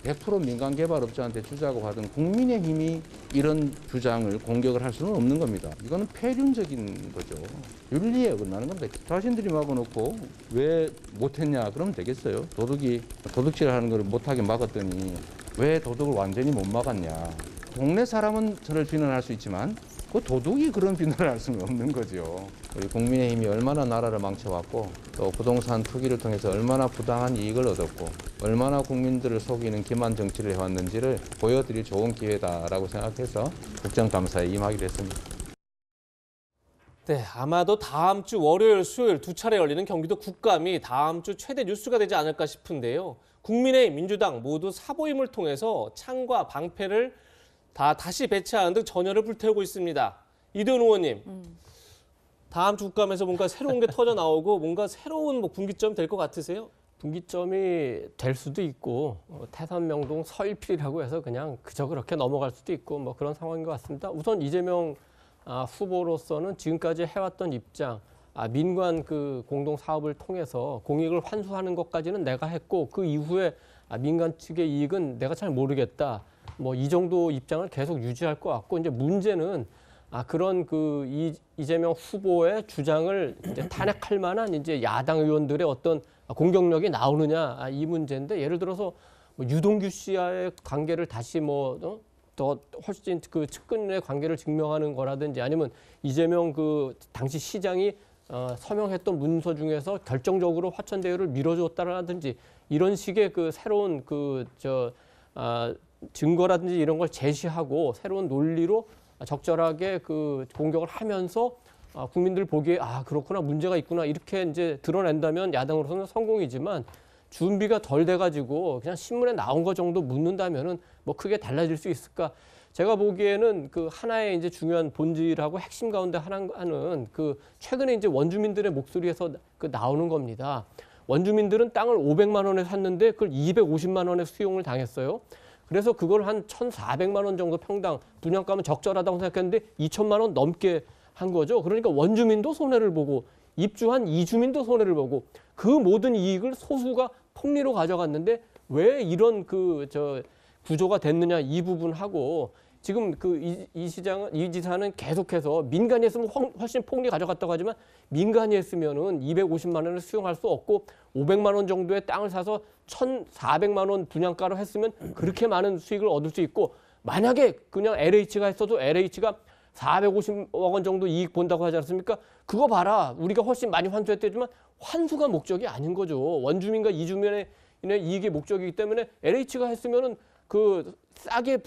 100% 민간 개발업자한테 주자고 하던 국민의힘이 이런 주장을 공격을 할 수는 없는 겁니다. 이거는 폐륜적인 거죠. 윤리에 어긋나는 겁니다. 자신들이 막아놓고 왜 못했냐 그러면 되겠어요. 도둑질하는 걸 못하게 막았더니 왜 도둑을 완전히 못 막았냐. 동네 사람은 저를 비난할 수 있지만 그 도둑이 그런 비난을 할 수는 없는 거죠. 우리 국민의힘이 얼마나 나라를 망쳐왔고 또 부동산 투기를 통해서 얼마나 부당한 이익을 얻었고 얼마나 국민들을 속이는 기만 정치를 해왔는지를 보여드릴 좋은 기회다라고 생각해서 국정감사에 임하기로 했습니다. 네, 아마도 다음 주 월요일, 수요일 두 차례 열리는 경기도 국감이 다음 주 최대 뉴스가 되지 않을까 싶은데요. 국민의힘, 민주당 모두 사보임을 통해서 창과 방패를 다시 배치하는 등 전열을 불태우고 있습니다. 이도현 의원님, 다음 주 국감에서 뭔가 새로운 게 터져 나오고 뭔가 새로운 분기점 될 것 같으세요? 분기점이 될 수도 있고 태산명동 서일필이라고 해서 그냥 그저 그렇게 넘어갈 수도 있고 뭐 그런 상황인 것 같습니다. 우선 이재명 후보로서는 지금까지 해왔던 입장, 민관 그 공동 사업을 통해서 공익을 환수하는 것까지는 내가 했고 그 이후에 민간 측의 이익은 내가 잘 모르겠다. 뭐 이 정도 입장을 계속 유지할 것 같고 이제 문제는 그런 그 이재명 후보의 주장을 이제 탄핵할 만한 이제 야당 의원들의 어떤 공격력이 나오느냐 이 문제인데 예를 들어서 뭐 유동규 씨와의 관계를 다시 더 훨씬 그 측근의 관계를 증명하는 거라든지 아니면 이재명 그 당시 시장이 서명했던 문서 중에서 결정적으로 화천대유를 밀어줬다라든지 이런 식의 그 새로운 증거라든지 이런 걸 제시하고 새로운 논리로 적절하게 그 공격을 하면서 국민들 보기에 그렇구나 문제가 있구나 이렇게 이제 드러낸다면 야당으로서는 성공이지만 준비가 덜 돼가지고 그냥 신문에 나온 거 정도 묻는다면은 뭐 크게 달라질 수 있을까? 제가 보기에는 그 하나의 이제 중요한 본질하고 핵심 가운데 하나는 그 최근에 이제 원주민들의 목소리에서 그 나오는 겁니다. 원주민들은 땅을 500만 원에 샀는데 그걸 250만 원에 수용을 당했어요. 그래서 그걸 한 1,400만 원 정도 평당 분양가면 적절하다고 생각했는데 2천만 원 넘게 한 거죠. 그러니까 원주민도 손해를 보고 입주한 이주민도 손해를 보고 그 모든 이익을 소수가 폭리로 가져갔는데 왜 이런 구조가 됐느냐 이 부분하고 지금 이 지사는 계속해서 민간이 했으면 훨씬 폭리 가져갔다고 하지만 민간이 했으면은 250만 원을 수용할 수 없고 500만 원 정도의 땅을 사서 1,400만 원 분양가로 했으면 그렇게 많은 수익을 얻을 수 있고 만약에 그냥 LH가 했어도 LH가 450억 원 정도 이익 본다고 하지 않습니까? 그거 봐라. 우리가 훨씬 많이 환수했대지만 환수가 목적이 아닌 거죠. 원주민과 이주민의 이익이 목적이기 때문에 LH가 했으면은 그 싸게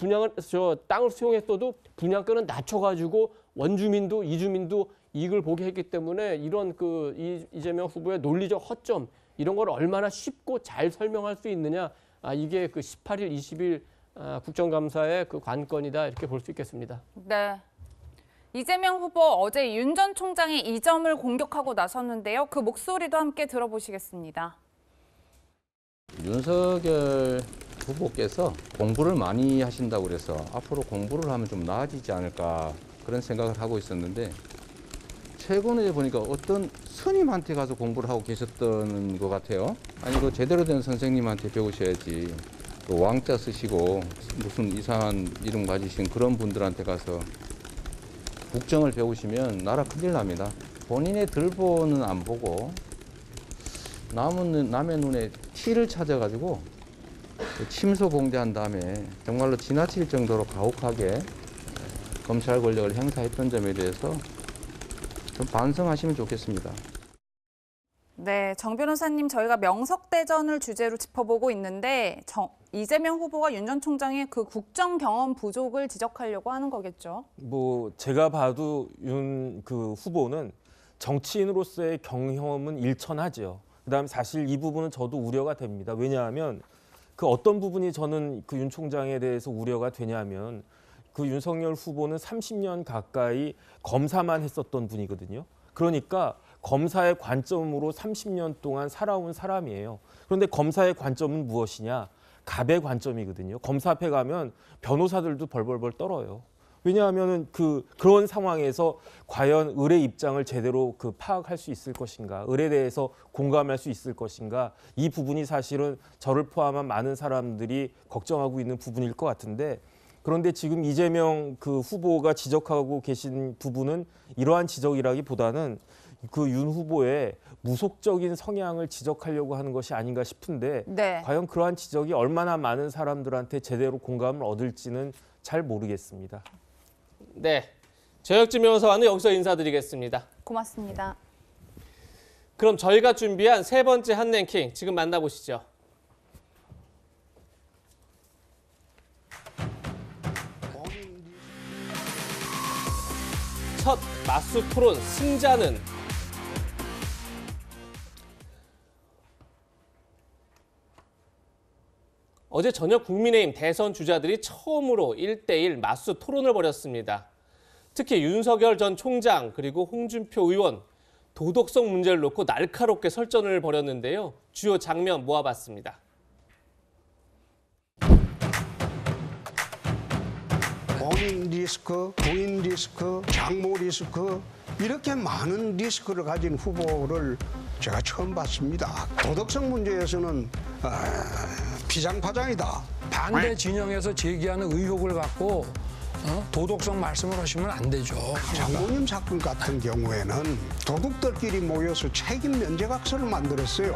땅을 수용했어도 분양가는 낮춰가지고 원주민도 이주민도 이익을 보게 했기 때문에 이런 이재명 후보의 논리적 허점 이런 걸 얼마나 쉽고 잘 설명할 수 있느냐. 이게 그 18일, 20일 국정감사의 그 관건이다 이렇게 볼 수 있겠습니다. 네. 이재명 후보 어제 윤 전 총장의 이 점을 공격하고 나섰는데요. 그 목소리도 함께 들어보시겠습니다. 윤석열 후보께서 공부를 많이 하신다고 그래서 앞으로 공부를 하면 좀 나아지지 않을까 그런 생각을 하고 있었는데 최근에 보니까 어떤 스님한테 가서 공부를 하고 계셨던 것 같아요. 아니 그 제대로 된 선생님한테 배우셔야지 또 왕자 쓰시고 무슨 이상한 이름 가지신 그런 분들한테 가서 국정을 배우시면 나라 큰일 납니다. 본인의 들보는 안 보고 남의 눈에 티를 찾아가지고 침소봉대한 다음에 정말로 지나칠 정도로 가혹하게 검찰 권력을 행사했던 점에 대해서 좀 반성하시면 좋겠습니다. 네, 정 변호사님, 저희가 명석대전을 주제로 짚어보고 있는데 이재명 후보가 윤 전 총장의 그 국정 경험 부족을 지적하려고 하는 거겠죠? 뭐 제가 봐도 윤 그 후보는 정치인으로서의 경험은 일천하죠. 그다음에 사실 이 부분은 저도 우려가 됩니다. 왜냐하면 그 어떤 부분이 저는 그 윤 총장에 대해서 우려가 되냐면 그 윤석열 후보는 30년 가까이 검사만 했었던 분이거든요. 그러니까 검사의 관점으로 30년 동안 살아온 사람이에요. 그런데 검사의 관점은 무엇이냐? 갑의 관점이거든요. 검사 앞에 가면 변호사들도 벌벌벌 떨어요. 왜냐하면은 그런 상황에서 과연 을의 입장을 제대로 파악할 수 있을 것인가, 을에 대해서 공감할 수 있을 것인가, 이 부분이 사실은 저를 포함한 많은 사람들이 걱정하고 있는 부분일 것 같은데, 그런데 지금 이재명 그 후보가 지적하고 계신 부분은 이러한 지적이라기보다는 그 윤 후보의 무속적인 성향을 지적하려고 하는 것이 아닌가 싶은데 네. 과연 그러한 지적이 얼마나 많은 사람들한테 제대로 공감을 얻을지는 잘 모르겠습니다. 네, 저혁진 변호사와는 여기서 인사드리겠습니다. 고맙습니다. 그럼 저희가 준비한 세 번째 핫랭킹 지금 만나보시죠. 첫 맞수 토론 승자는 어제 저녁 국민의힘 대선 주자들이 처음으로 1대1 맞수 토론을 벌였습니다. 특히 윤석열 전 총장 그리고 홍준표 의원 도덕성 문제를 놓고 날카롭게 설전을 벌였는데요. 주요 장면 모아봤습니다. 본인 리스크, 부인 리스크, 장모 리스크 이렇게 많은 리스크를 가진 후보를 제가 처음 봤습니다. 도덕성 문제에서는 피장파장이다. 반대 진영에서 제기하는 의혹을 갖고 도덕성 말씀을 하시면 안 되죠. 장모님 사건 같은 경우에는 도둑들끼리 모여서 책임 면제각서를 만들었어요.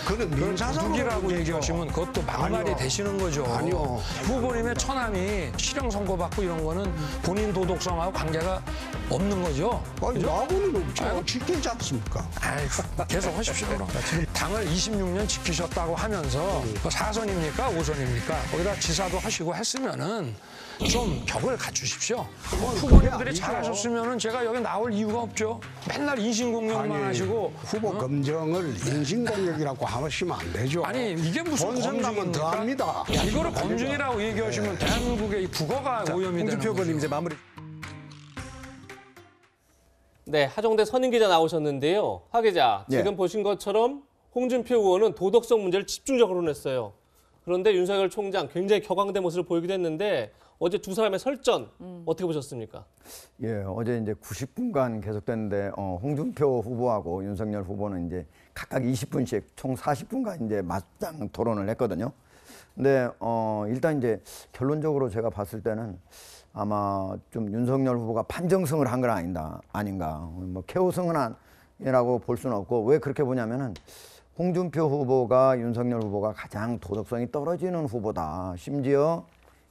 그는 민사상으로 누기라고 얘기하시면 그것도 막말이 되시는 거죠. 아니요. 후보님의 처남이 실형 선고받고 이런 거는 본인 도덕성하고 관계가 없는 거죠. 아니, 나하고는 없죠. 지키지 않습니까? 아이고, 계속 하십시오. 그럼. 지금 당을 26년 지키셨다고 하면서 4선입니까? 5선입니까? 거기다 지사도 하시고 했으면은 좀 격을 갖추십시오. 후보님들이 잘하셨으면은 제가 여기 나올 이유가 없죠. 맨날 인신공격만 하시고 후보 검증을 인신공격이라고 하시면 안 되죠. 아니 이게 무슨 검증이면 더 합니다. 이거를 검증이라고 얘기하시면 대한민국의 이 국어가 오염이 되는 거죠. 홍준표 이제 마무리. 네, 하정대 선임 기자 나오셨는데요. 하 기자, 지금 보신 것처럼 홍준표 의원은 도덕성 문제를 집중적으로 냈어요. 그런데 윤석열 총장 굉장히 격앙된 모습을 보이기도 했는데 어제 두 사람의 설전 어떻게 보셨습니까? 예, 어제 이제 90분간 계속됐는데 홍준표 후보하고 윤석열 후보는 이제 각각 20분씩 총 40분간 이제 맞짱 토론을 했거든요. 근데 일단 이제 결론적으로 제가 봤을 때는 아마 좀 윤석열 후보가 판정승을 한 건 아닌가. 뭐 KO승이라고 볼 수는 없고 왜 그렇게 보냐면은 홍준표 후보가 윤석열 후보가 가장 도덕성이 떨어지는 후보다. 심지어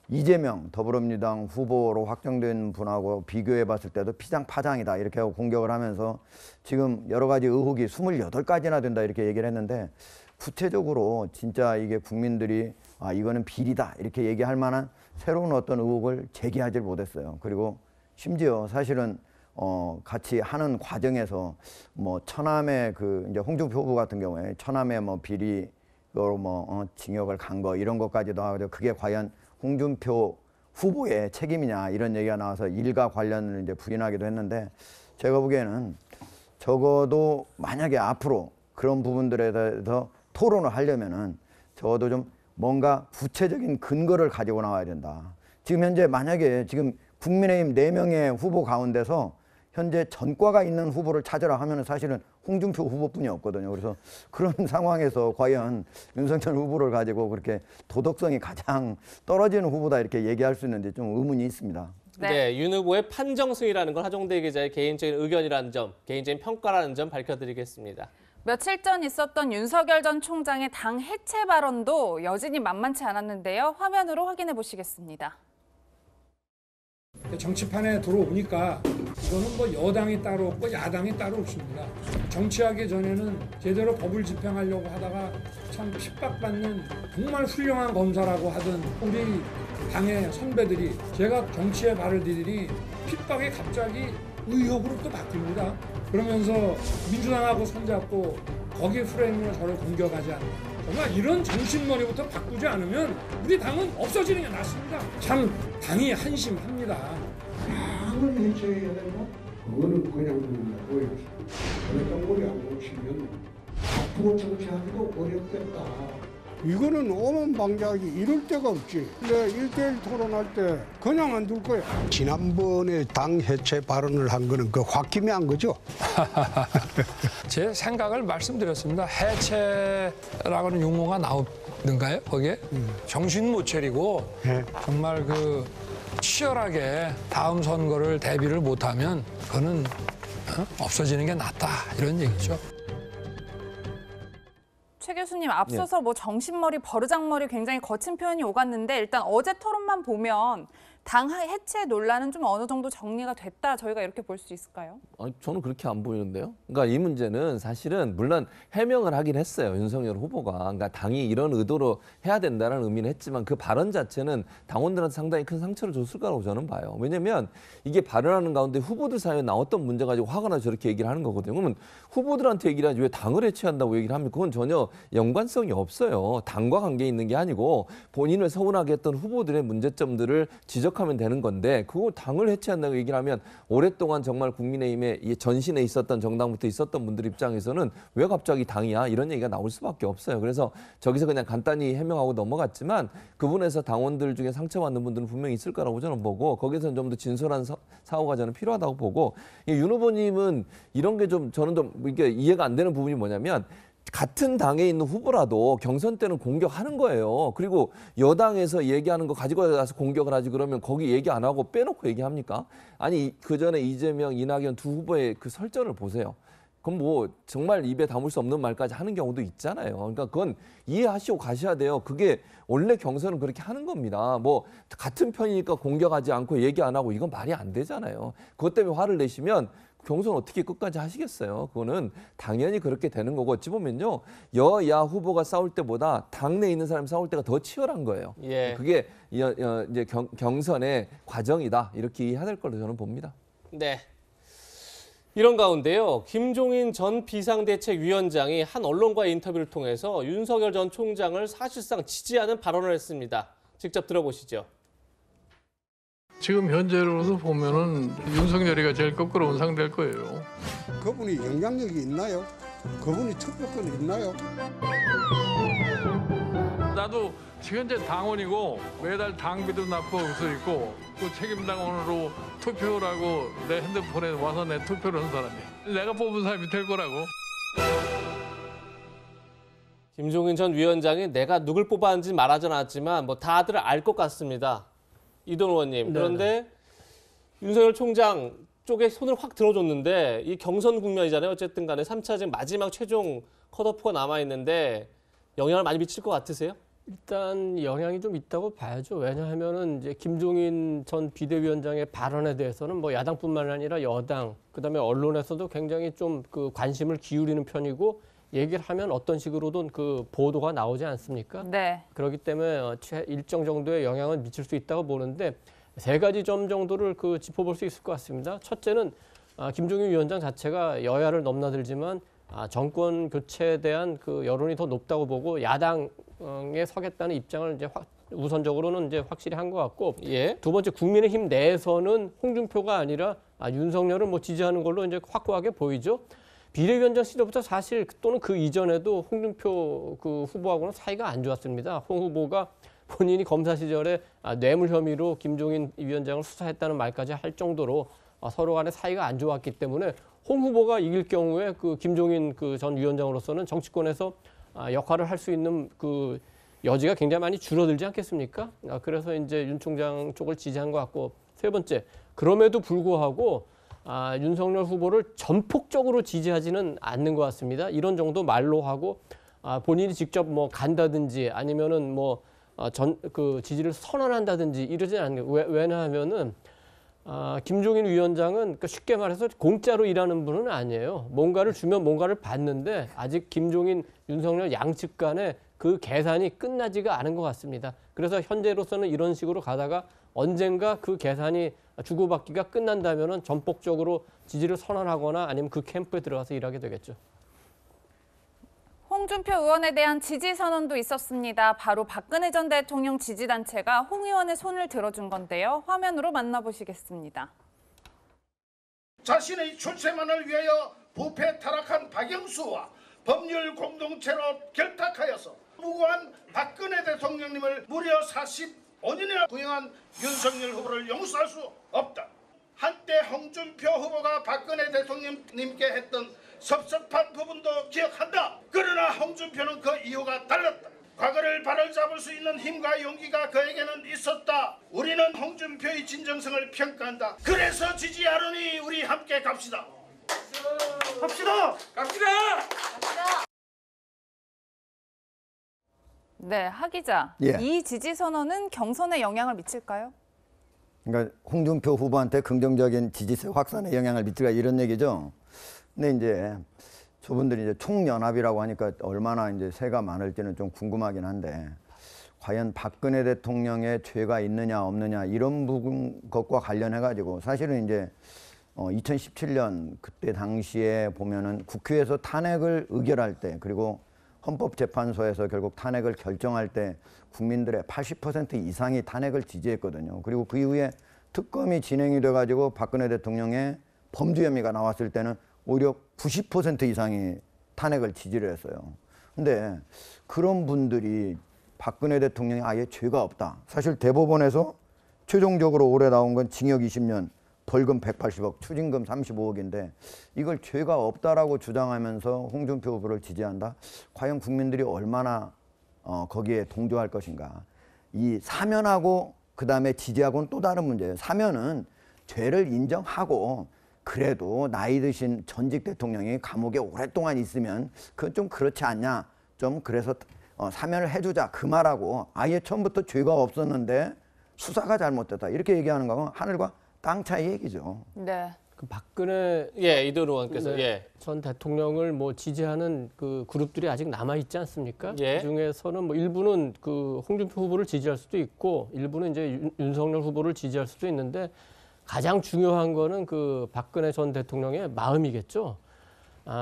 이재명 더불어민주당 후보로 확정된 분하고 비교해 봤을 때도 피장파장이다 이렇게 하고 공격을 하면서 지금 여러 가지 의혹이 28가지나 된다 이렇게 얘기를 했는데 구체적으로 진짜 이게 국민들이 이거는 비리다 이렇게 얘기할 만한 새로운 어떤 의혹을 제기하지 못했어요. 그리고 심지어 사실은 같이 하는 과정에서 뭐 처남의 그 이제 홍준표 후보 같은 경우에 처남의 뭐 비리 징역을 간 거 이런 것까지도 하고 그게 과연 홍준표 후보의 책임이냐 이런 얘기가 나와서 일과 관련을 이제 부인하기도 했는데 제가 보기에는 적어도 만약에 앞으로 그런 부분들에 대해서 토론을 하려면은 적어도 좀 뭔가 구체적인 근거를 가지고 나와야 된다. 지금 현재 만약에 지금 국민의힘 4명의 후보 가운데서 현재 전과가 있는 후보를 찾으라 하면 사실은 홍준표 후보뿐이 없거든요. 그래서 그런 상황에서 과연 윤석열 후보를 가지고 그렇게 도덕성이 가장 떨어지는 후보다 이렇게 얘기할 수 있는지 좀 의문이 있습니다. 네, 윤 후보의 판정승이라는 건 하정대 기자의 개인적인 의견이라는 점, 개인적인 평가라는 점 밝혀드리겠습니다. 며칠 전 있었던 윤석열 전 총장의 당 해체 발언도 여진이 만만치 않았는데요. 화면으로 확인해 보시겠습니다. 정치판에 들어오니까 이거는 뭐 여당이 따로 없고 야당이 따로 없습니다. 정치하기 전에는 제대로 법을 집행하려고 하다가 참 핍박받는 정말 훌륭한 검사라고 하던 우리 당의 선배들이 제가 정치에 발을 디디니 핍박이 갑자기 의혹으로 또 바뀝니다. 그러면서 민주당하고 손잡고 거기 프레임으로 저를 공격하지 않는 정말 이런 정신머리부터 바꾸지 않으면 우리 당은 없어지는 게 낫습니다. 참 당이 한심합니다. 당을 해체해야 되나? 그거는 그냥 보여요. 정권이 안 고치면 앞으로 정치하기도 어렵겠다. 이거는 오만방자하기 이럴 데가 없지. 근데 1대1 토론할 때 그냥 안 둘 거야. 지난번에 당 해체 발언을 한 거는 그 홧김에 한 거죠. 제 생각을 말씀드렸습니다. 해체라고는 용어가 나오는가요? 거기에 정신 못 차리고 정말 그 치열하게 다음 선거를 대비를 못하면 그거는 없어지는 게 낫다 이런 얘기죠. 최 교수님, 앞서서 뭐 정신머리, 버르장머리 굉장히 거친 표현이 오갔는데 일단 어제 토론만 보면 당 해체 논란은 좀 어느 정도 정리가 됐다. 저희가 이렇게 볼 수 있을까요? 아니, 저는 그렇게 안 보이는데요. 그러니까 이 문제는 사실은 물론 해명을 하긴 했어요. 윤석열 후보가. 그러니까 당이 이런 의도로 해야 된다는 의미는 했지만 그 발언 자체는 당원들한테 상당히 큰 상처를 줬을 거라고 저는 봐요. 왜냐하면 이게 발언하는 가운데 후보들 사이에 나왔던 문제 가지고 화가 나서 저렇게 얘기를 하는 거거든요. 그러면 후보들한테 얘기를 하지 왜 당을 해체한다고 얘기를 하면 그건 전혀 연관성이 없어요. 당과 관계 있는 게 아니고 본인을 서운하게 했던 후보들의 문제점들을 지적하면 되는 건데 그거 당을 해체한다고 얘기를 하면 오랫동안 정말 국민의힘에 전신에 있었던 정당부터 있었던 분들 입장에서는 왜 갑자기 당이야 이런 얘기가 나올 수밖에 없어요. 그래서 저기서 그냥 간단히 해명하고 넘어갔지만 그분에서 당원들 중에 상처받는 분들은 분명히 있을 거라고 저는 보고 거기서는 좀 더 진솔한 사고가 저는 필요하다고 보고 윤 후보님은 이런 게 좀 저는 좀 이게 이해가 안 되는 부분이 뭐냐면 같은 당에 있는 후보라도 경선 때는 공격하는 거예요. 그리고 여당에서 얘기하는 거 가지고 가서 공격을 하지 그러면 거기 얘기 안 하고 빼놓고 얘기합니까? 아니 그전에 이재명, 이낙연 두 후보의 그 설전을 보세요. 그럼 뭐 정말 입에 담을 수 없는 말까지 하는 경우도 있잖아요. 그러니까 그건 이해하시고 가셔야 돼요. 그게 원래 경선은 그렇게 하는 겁니다. 뭐 같은 편이니까 공격하지 않고 얘기 안 하고 이건 말이 안 되잖아요. 그것 때문에 화를 내시면 경선 어떻게 끝까지 하시겠어요? 그거는 당연히 그렇게 되는 거고 어찌 보면요. 여야 후보가 싸울 때보다 당내에 있는 사람 싸울 때가 더 치열한 거예요. 예. 그게 이제 경선의 과정이다. 이렇게 이해해야 될 거로 저는 봅니다. 네. 이런 가운데요. 김종인 전 비상대책위원장이 한 언론과의 인터뷰를 통해서 윤석열 전 총장을 사실상 지지하는 발언을 했습니다. 직접 들어보시죠. 지금 현재로서 보면은 윤석열이가 제일 껄끄러운 상대일 거예요. 그분이 영향력이 있나요? 그분이 투표권이 있나요? 나도 지금 현재 당원이고 매달 당비도 납부하고 있고 또 책임당원으로 투표라고 내 핸드폰에 와서 내 투표를 한 사람이 내가 뽑은 사람이 될 거라고. 김종인 전 위원장이 내가 누굴 뽑았는지 말하진 않았지만 뭐 다들 알 것 같습니다. 이동 의원님. 그런데 윤석열 총장 쪽에 손을 확 들어줬는데 이 경선 국면이잖아요. 어쨌든 간에 3차 지금 마지막 최종 컷오프가 남아있는데 영향을 많이 미칠 것 같으세요? 일단 영향이 좀 있다고 봐야죠. 왜냐하면은 이제 김종인 전 비대위원장의 발언에 대해서는 뭐 야당뿐만 아니라 여당, 그다음에 언론에서도 굉장히 좀 그 관심을 기울이는 편이고 얘기를 하면 어떤 식으로든 그 보도가 나오지 않습니까? 네. 그렇기 때문에 일정 정도의 영향을 미칠 수 있다고 보는데 세 가지 점 정도를 그 짚어볼 수 있을 것 같습니다. 첫째는 김종인 위원장 자체가 여야를 넘나들지만 정권 교체에 대한 그 여론이 더 높다고 보고 야당에 서겠다는 입장을 이제 우선적으로는 이제 확실히 한 것 같고 두 번째 국민의힘 내에서는 홍준표가 아니라 윤석열을 뭐 지지하는 걸로 이제 확고하게 보이죠. 비례위원장 시절부터 사실 또는 그 이전에도 홍준표 그 후보하고는 사이가 안 좋았습니다. 홍 후보가 본인이 검사 시절에 뇌물 혐의로 김종인 위원장을 수사했다는 말까지 할 정도로 서로 간에 사이가 안 좋았기 때문에 홍 후보가 이길 경우에 그 김종인 그 전 위원장으로서는 정치권에서 역할을 할 수 있는 그 여지가 굉장히 많이 줄어들지 않겠습니까? 그래서 이제 윤 총장 쪽을 지지한 것 같고 세 번째 그럼에도 불구하고 윤석열 후보를 전폭적으로 지지하지는 않는 것 같습니다. 이런 정도 말로 하고 본인이 직접 뭐 간다든지 아니면은 뭐 그 지지를 선언한다든지 이러지 않는 거예요. 왜냐하면은 김종인 위원장은 쉽게 말해서 공짜로 일하는 분은 아니에요. 뭔가를 주면 뭔가를 받는데 아직 김종인, 윤석열 양측 간에 그 계산이 끝나지가 않은 것 같습니다. 그래서 현재로서는 이런 식으로 가다가 언젠가 그 계산이 주고받기가 끝난다면은 전폭적으로 지지를 선언하거나 아니면 그 캠프에 들어가서 일하게 되겠죠. 홍준표 의원에 대한 지지 선언도 있었습니다. 바로 박근혜 전 대통령 지지단체가 홍 의원의 손을 들어준 건데요. 화면으로 만나보시겠습니다. 자신의 출세만을 위하여 부패 타락한 박영수와 법률 공동체로 결탁하여서 무고한 박근혜 대통령님을 무려 45년이나 구형한 윤석열 후보를 용서할 수 없다. 한때 홍준표 후보가 박근혜 대통령님께 했던 섭섭한 부분도 기억한다. 그러나 홍준표는 그 이유가 달랐다. 과거를 바로잡을 수 있는 힘과 용기가 그에게는 있었다. 우리는 홍준표의 진정성을 평가한다. 그래서 지지하노니 우리 함께 갑시다. 갑시다. 네, 하 기자. 이 지지 선언은 경선에 영향을 미칠까요? 그러니까 홍준표 후보한테 긍정적인 지지세 확산에 영향을 미칠까 이런 얘기죠. 근데 이제 저분들이 이제 총연합이라고 하니까 얼마나 이제 세가 많을지는 좀 궁금하긴 한데 과연 박근혜 대통령의 죄가 있느냐 없느냐 이런 부분 것과 관련해 가지고 사실은 이제 2017년 그때 당시에 보면은 국회에서 탄핵을 의결할 때 그리고 헌법재판소에서 결국 탄핵을 결정할 때 국민들의 80% 이상이 탄핵을 지지했거든요. 그리고 그 이후에 특검이 진행이 돼가지고 박근혜 대통령의 범죄 혐의가 나왔을 때는 오히려 90% 이상이 탄핵을 지지를 했어요. 근데 그런 분들이 박근혜 대통령이 아예 죄가 없다. 사실 대법원에서 최종적으로 올해 나온 건 징역 20년, 벌금 180억, 추징금 35억인데 이걸 죄가 없다라고 주장하면서 홍준표 후보를 지지한다? 과연 국민들이 얼마나 거기에 동조할 것인가. 이 사면하고 그다음에 지지하고는 또 다른 문제예요. 사면은 죄를 인정하고 그래도 나이 드신 전직 대통령이 감옥에 오랫동안 있으면 그건 좀 그렇지 않냐. 좀 그래서 사면을 해주자 그 말하고 아예 처음부터 죄가 없었는데 수사가 잘못됐다. 이렇게 얘기하는 거는 하늘과 땅 차이 얘기죠. 네. 그 박근혜 이도루 의원께서 전 대통령을 뭐 지지하는 그 그룹들이 아직 남아 있지 않습니까? 그 중에서는 뭐 일부는 그 홍준표 후보를 지지할 수도 있고 일부는 이제 윤석열 후보를 지지할 수도 있는데 가장 중요한 거는 그 박근혜 전 대통령의 마음이겠죠.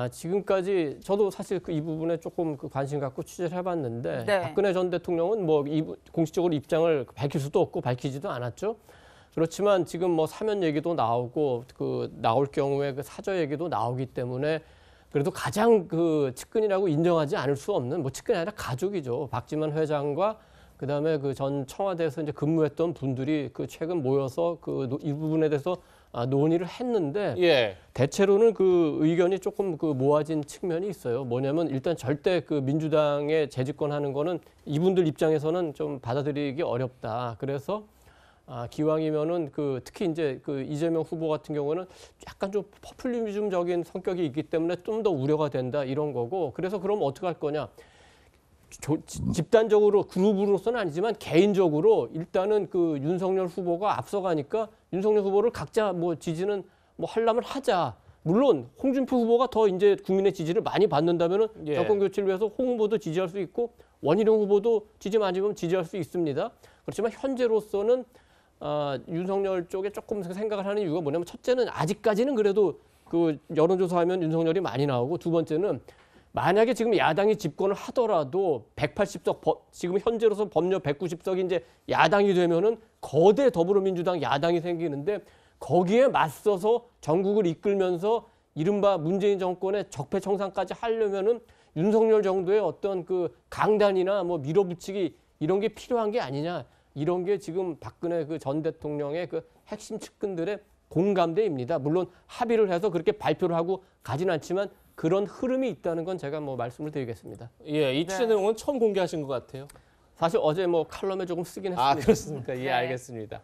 지금까지 저도 사실 이 부분에 조금 관심 갖고 취재를 해봤는데 박근혜 전 대통령은 뭐 공식적으로 입장을 밝힐 수도 없고 밝히지도 않았죠. 그렇지만 지금 뭐 사면 얘기도 나오고 나올 경우에 그 사저 얘기도 나오기 때문에 그래도 가장 그 측근이라고 인정하지 않을 수 없는 뭐 측근이 아니라 가족이죠. 박지만 회장과 그다음에 그 전 청와대에서 이제 근무했던 분들이 그 최근 모여서 이 부분에 대해서 논의를 했는데 대체로는 그 의견이 조금 모아진 측면이 있어요. 뭐냐면 일단 절대 그 민주당에 재집권하는 거는 이분들 입장에서는 좀 받아들이기 어렵다. 그래서 기왕이면은 특히 이제 이재명 후보 같은 경우는 약간 좀 포퓰리즘적인 성격이 있기 때문에 좀 더 우려가 된다 이런 거고. 그래서 그럼 어떻게 할 거냐? 집단적으로 그룹으로서는 아니지만 개인적으로 일단은 윤석열 후보가 앞서가니까 윤석열 후보를 각자 뭐 지지는 뭐 하려면 하자. 물론 홍준표 후보가 더 이제 국민의 지지를 많이 받는다면은 정권 교체를 위해서 홍 후보도 지지할 수 있고 원희룡 후보도 지지 많이 받으면 지지할 수 있습니다. 그렇지만 현재로서는 윤석열 쪽에 조금 생각을 하는 이유가 뭐냐면 첫째는 아직까지는 그래도 그 여론조사하면 윤석열이 많이 나오고 두 번째는 만약에 지금 야당이 집권을 하더라도 180석 지금 현재로서 법률 190석이 이제 야당이 되면은 거대 더불어민주당 야당이 생기는데 거기에 맞서서 전국을 이끌면서 이른바 문재인 정권의 적폐청산까지 하려면은 윤석열 정도의 어떤 그 강단이나 뭐 밀어붙이기 이런 게 필요한 게 아니냐. 이런 게 지금 박근혜 그 전 대통령의 그 핵심 측근들의 공감대입니다. 물론 합의를 해서 그렇게 발표를 하고 가진 않지만 그런 흐름이 있다는 건 제가 뭐 말씀을 드리겠습니다. 예, 이 취재 내용은 처음 공개하신 것 같아요. 사실 어제 뭐 칼럼에 조금 쓰긴 했습니다. 아, 그렇습니까? 예, 알겠습니다.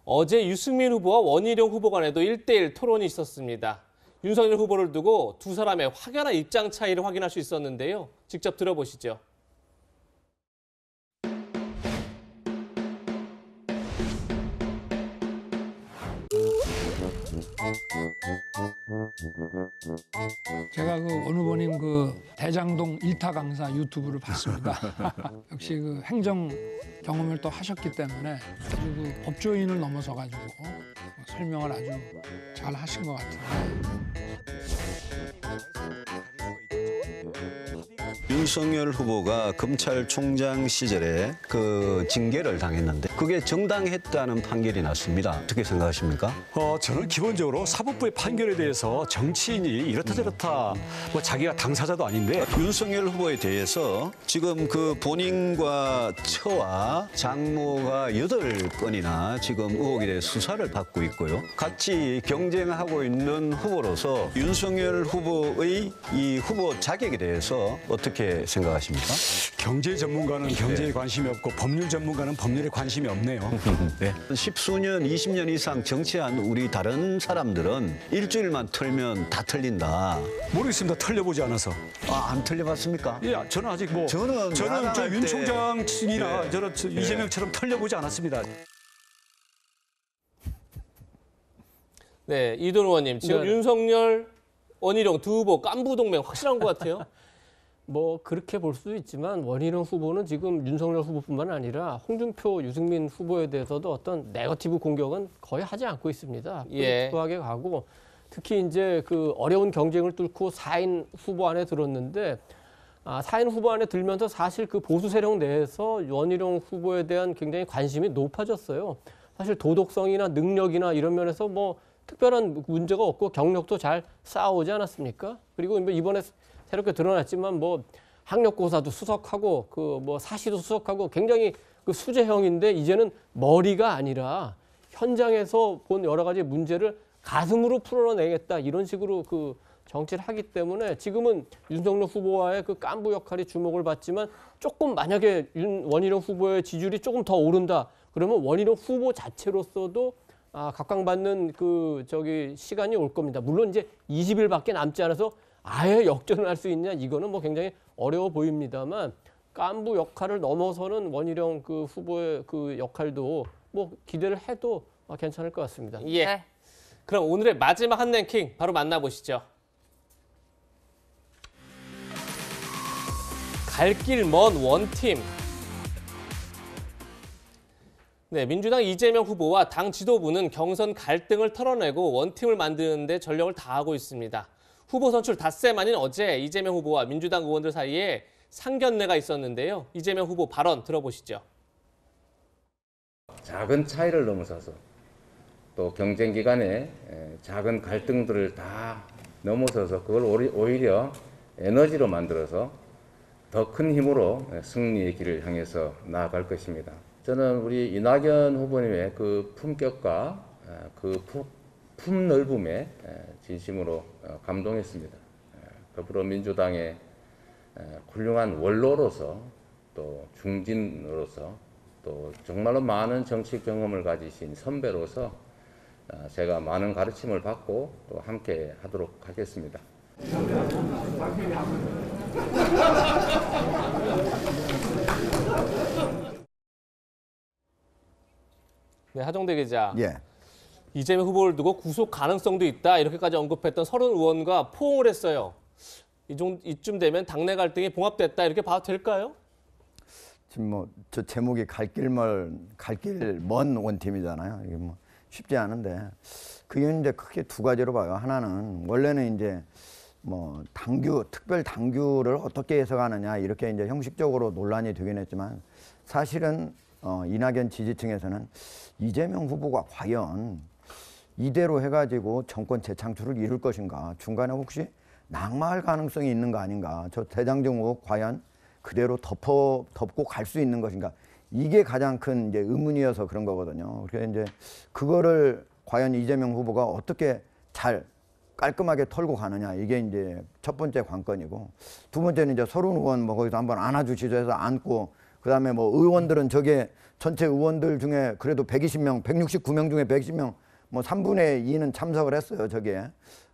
어제 유승민 후보와 원희룡 후보 간에도 1대1 토론이 있었습니다. 윤석열 후보를 두고 두 사람의 확연한 입장 차이를 확인할 수 있었는데요. 직접 들어보시죠. 제가 그 원 후보님 그 대장동 일타 강사 유튜브를 봤습니다. 역시 그 행정 경험을 또 하셨기 때문에 그리고 법조인을 넘어서 가지고 설명을 아주 잘 하신 것 같아요. 윤석열 후보가 검찰총장 시절에 그 징계를 당했는데 그게 정당했다는 판결이 났습니다. 어떻게 생각하십니까? 저는 기본적으로 사법부의 판결에 대해서 정치인이 이렇다 저렇다 뭐 자기가 당사자도 아닌데 윤석열 후보에 대해서 지금 그 본인과 처와 장모가 8건이나 지금 의혹에 대해 수사를 받고 있고요. 같이 경쟁하고 있는 후보로서 윤석열 후보의 이 후보 자격에 대해서 어떻게 생각하십니까? 경제 전문가는 경제에 관심이 없고 법률 전문가는 법률에 관심이 없네요. 네. 10수년, 20년 이상 정치한 우리 다른 사람들은 일주일만 털면 다 털린다. 모르겠습니다. 털려보지 않아서. 안 털려봤습니까? 예, 저는 아직 뭐 저는 저 윤 총장 측이나 예. 저는 이재명처럼 털려보지 않았습니다. 네, 이돈 의원님. 지금 네. 윤석열, 원희룡 두 후보 깐부 동맹 확실한 것 같아요. 뭐 그렇게 볼 수도 있지만 원희룡 후보는 지금 윤석열 후보뿐만 아니라 홍준표, 유승민 후보에 대해서도 어떤 네거티브 공격은 거의 하지 않고 있습니다. 예. 포지티브하게 가고 특히 이제 그 어려운 경쟁을 뚫고 4인 후보 안에 들었는데 4인 후보 안에 들면서 사실 그 보수 세력 내에서 원희룡 후보에 대한 굉장히 관심이 높아졌어요. 사실 도덕성이나 능력이나 이런 면에서 뭐 특별한 문제가 없고 경력도 잘 쌓아오지 않았습니까? 그리고 이번에 새롭게 드러났지만 뭐 학력고사도 수석하고 그 뭐 사시도 수석하고 굉장히 그 수재형인데 이제는 머리가 아니라 현장에서 본 여러 가지 문제를 가슴으로 풀어내겠다 이런 식으로 그 정치를 하기 때문에 지금은 윤석열 후보와의 그 깐부 역할이 주목을 받지만 조금 만약에 원희룡 후보의 지지율이 조금 더 오른다 그러면 원희룡 후보 자체로서도 각광받는 그 시간이 올 겁니다. 물론 이제 20일밖에 남지 않아서 아예 역전을 할 수 있냐 이거는 뭐 굉장히 어려워 보입니다만 깐부 역할을 넘어서는 원희룡 그 후보의 그 역할도 뭐 기대를 해도 괜찮을 것 같습니다. 예. 네. 그럼 오늘의 마지막 한 랭킹 바로 만나보시죠. 갈 길 먼 원팀. 네, 민주당 이재명 후보와 당 지도부는 경선 갈등을 털어내고 원팀을 만드는 데 전력을 다하고 있습니다. 후보 선출 닷새 만인 어제 이재명 후보와 민주당 의원들 사이에 상견례가 있었는데요. 이재명 후보 발언 들어보시죠. 작은 차이를 넘어서서 또 경쟁 기간에 작은 갈등들을 다 넘어서서 그걸 오히려 에너지로 만들어서 더 큰 힘으로 승리의 길을 향해서 나아갈 것입니다. 저는 우리 이낙연 후보님의 그 품격과 그 품넓음에 진심으로 감동했습니다. 더불어민주당의 훌륭한 원로로서 또 중진으로서 또 정말로 많은 정치 경험을 가지신 선배로서 제가 많은 가르침을 받고 또 함께 하도록 하겠습니다. 네, 하정대 기자. 예. 이재명 후보를 두고 구속 가능성도 있다 이렇게까지 언급했던 서른 의원과 포옹을 했어요. 이쯤 되면 당내 갈등이 봉합됐다 이렇게 봐도 될까요? 지금 뭐 저 제목이 갈 길 먼 원팀이잖아요. 이게 뭐 쉽지 않은데 그게 이제 크게 두 가지로 봐요. 하나는 원래는 이제 뭐 특별 당규를 어떻게 해석하느냐 이렇게 이제 형식적으로 논란이 되긴 했지만 사실은 이낙연 지지층에서는 이재명 후보가 과연 이대로 해가지고 정권 재창출을 이룰 것인가, 중간에 혹시 낙마할 가능성이 있는 거 아닌가, 저 대장동 의혹 과연 그대로 덮고 갈 수 있는 것인가, 이게 가장 큰 이제 의문이어서 그런 거거든요. 그래서 이제 그거를 과연 이재명 후보가 어떻게 잘 깔끔하게 털고 가느냐, 이게 이제 첫 번째 관건이고, 두 번째는 이제 서른 의원 뭐 거기서 한번 안아주시죠 해서 안고, 그다음에 뭐 의원들은 저게 전체 의원들 중에 그래도 120명, 169명 중에 120명, 뭐 3분의 2는 참석을 했어요, 저게.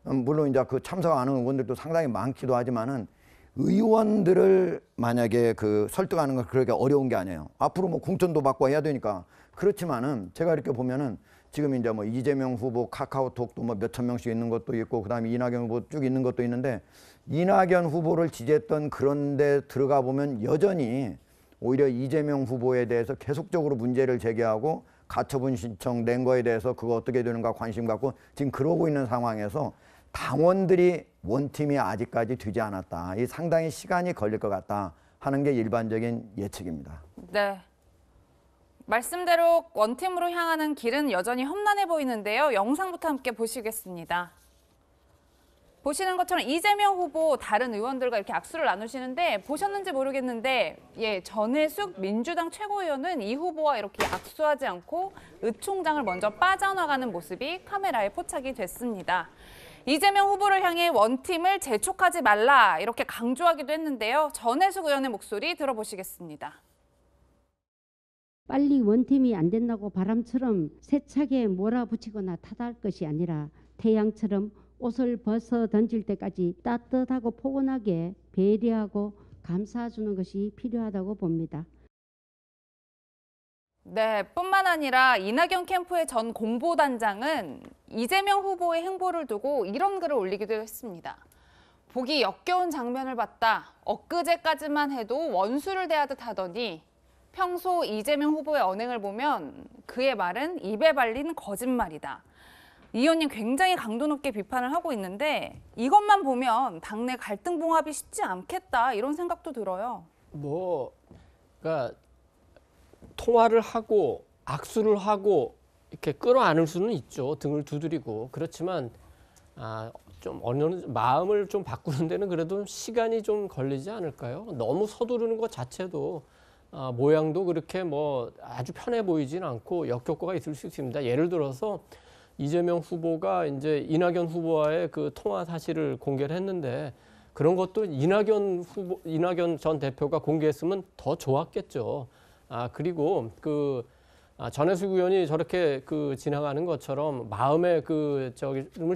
물론 이제 그 참석 안 하는 의원들도 상당히 많기도 하지만은 의원들을 만약에 그 설득하는 건 그렇게 어려운 게 아니에요. 앞으로 뭐 공천도 받고 해야 되니까. 그렇지만은 제가 이렇게 보면은 지금 이제 뭐 이재명 후보 카카오톡도 뭐 몇천 명씩 있는 것도 있고, 그다음에 이낙연 후보 쭉 있는 것도 있는데, 이낙연 후보를 지지했던 그런 데 들어가 보면 여전히 오히려 이재명 후보에 대해서 계속적으로 문제를 제기하고 가처분 신청 낸 거에 대해서 그거 어떻게 되는가 관심 갖고 지금 그러고 있는 상황에서 당원들이 원팀이 아직까지 되지 않았다. 이 상당히 시간이 걸릴 것 같다 하는 게 일반적인 예측입니다. 네. 말씀대로 원팀으로 향하는 길은 여전히 험난해 보이는데요. 영상부터 함께 보시겠습니다. 보시는 것처럼 이재명 후보 다른 의원들과 이렇게 악수를 나누시는데, 보셨는지 모르겠는데 전해숙 민주당 최고위원은 이 후보와 이렇게 악수하지 않고 의 총장을 먼저 빠져나가는 모습이 카메라에 포착이 됐습니다. 이재명 후보를 향해 원팀을 재촉하지 말라 이렇게 강조하기도 했는데요. 전해숙 의원의 목소리 들어보시겠습니다. 빨리 원팀이 안 된다고 바람처럼 세차게 몰아붙이거나 타다할 것이 아니라 태양처럼 옷을 벗어 던질 때까지 따뜻하고 포근하게 배려하고 감싸주는 것이 필요하다고 봅니다. 네, 뿐만 아니라 이낙연 캠프의 전 공보단장은 이재명 후보의 행보를 두고 이런 글을 올리기도 했습니다. 보기 역겨운 장면을 봤다. 엊그제까지만 해도 원수를 대하듯 하더니 평소 이재명 후보의 언행을 보면 그의 말은 입에 발린 거짓말이다. 이 의원님 굉장히 강도 높게 비판을 하고 있는데, 이것만 보면 당내 갈등 봉합이 쉽지 않겠다 이런 생각도 들어요. 그러니까 통화를 하고 악수를 하고 이렇게 끌어안을 수는 있죠. 등을 두드리고. 그렇지만 좀 어느 마음을 좀 바꾸는 데는 그래도 시간이 좀 걸리지 않을까요? 너무 서두르는 것 자체도 모양도 그렇게 뭐 아주 편해 보이진 않고 역효과가 있을 수 있습니다. 예를 들어서 이재명 후보가 이제 이낙연 후보와의 그 통화 사실을 공개를 했는데, 그런 것도 이낙연 전 대표가 공개했으면 더 좋았겠죠. 그리고 전해숙 의원이 저렇게 지나가는 것처럼 마음의 을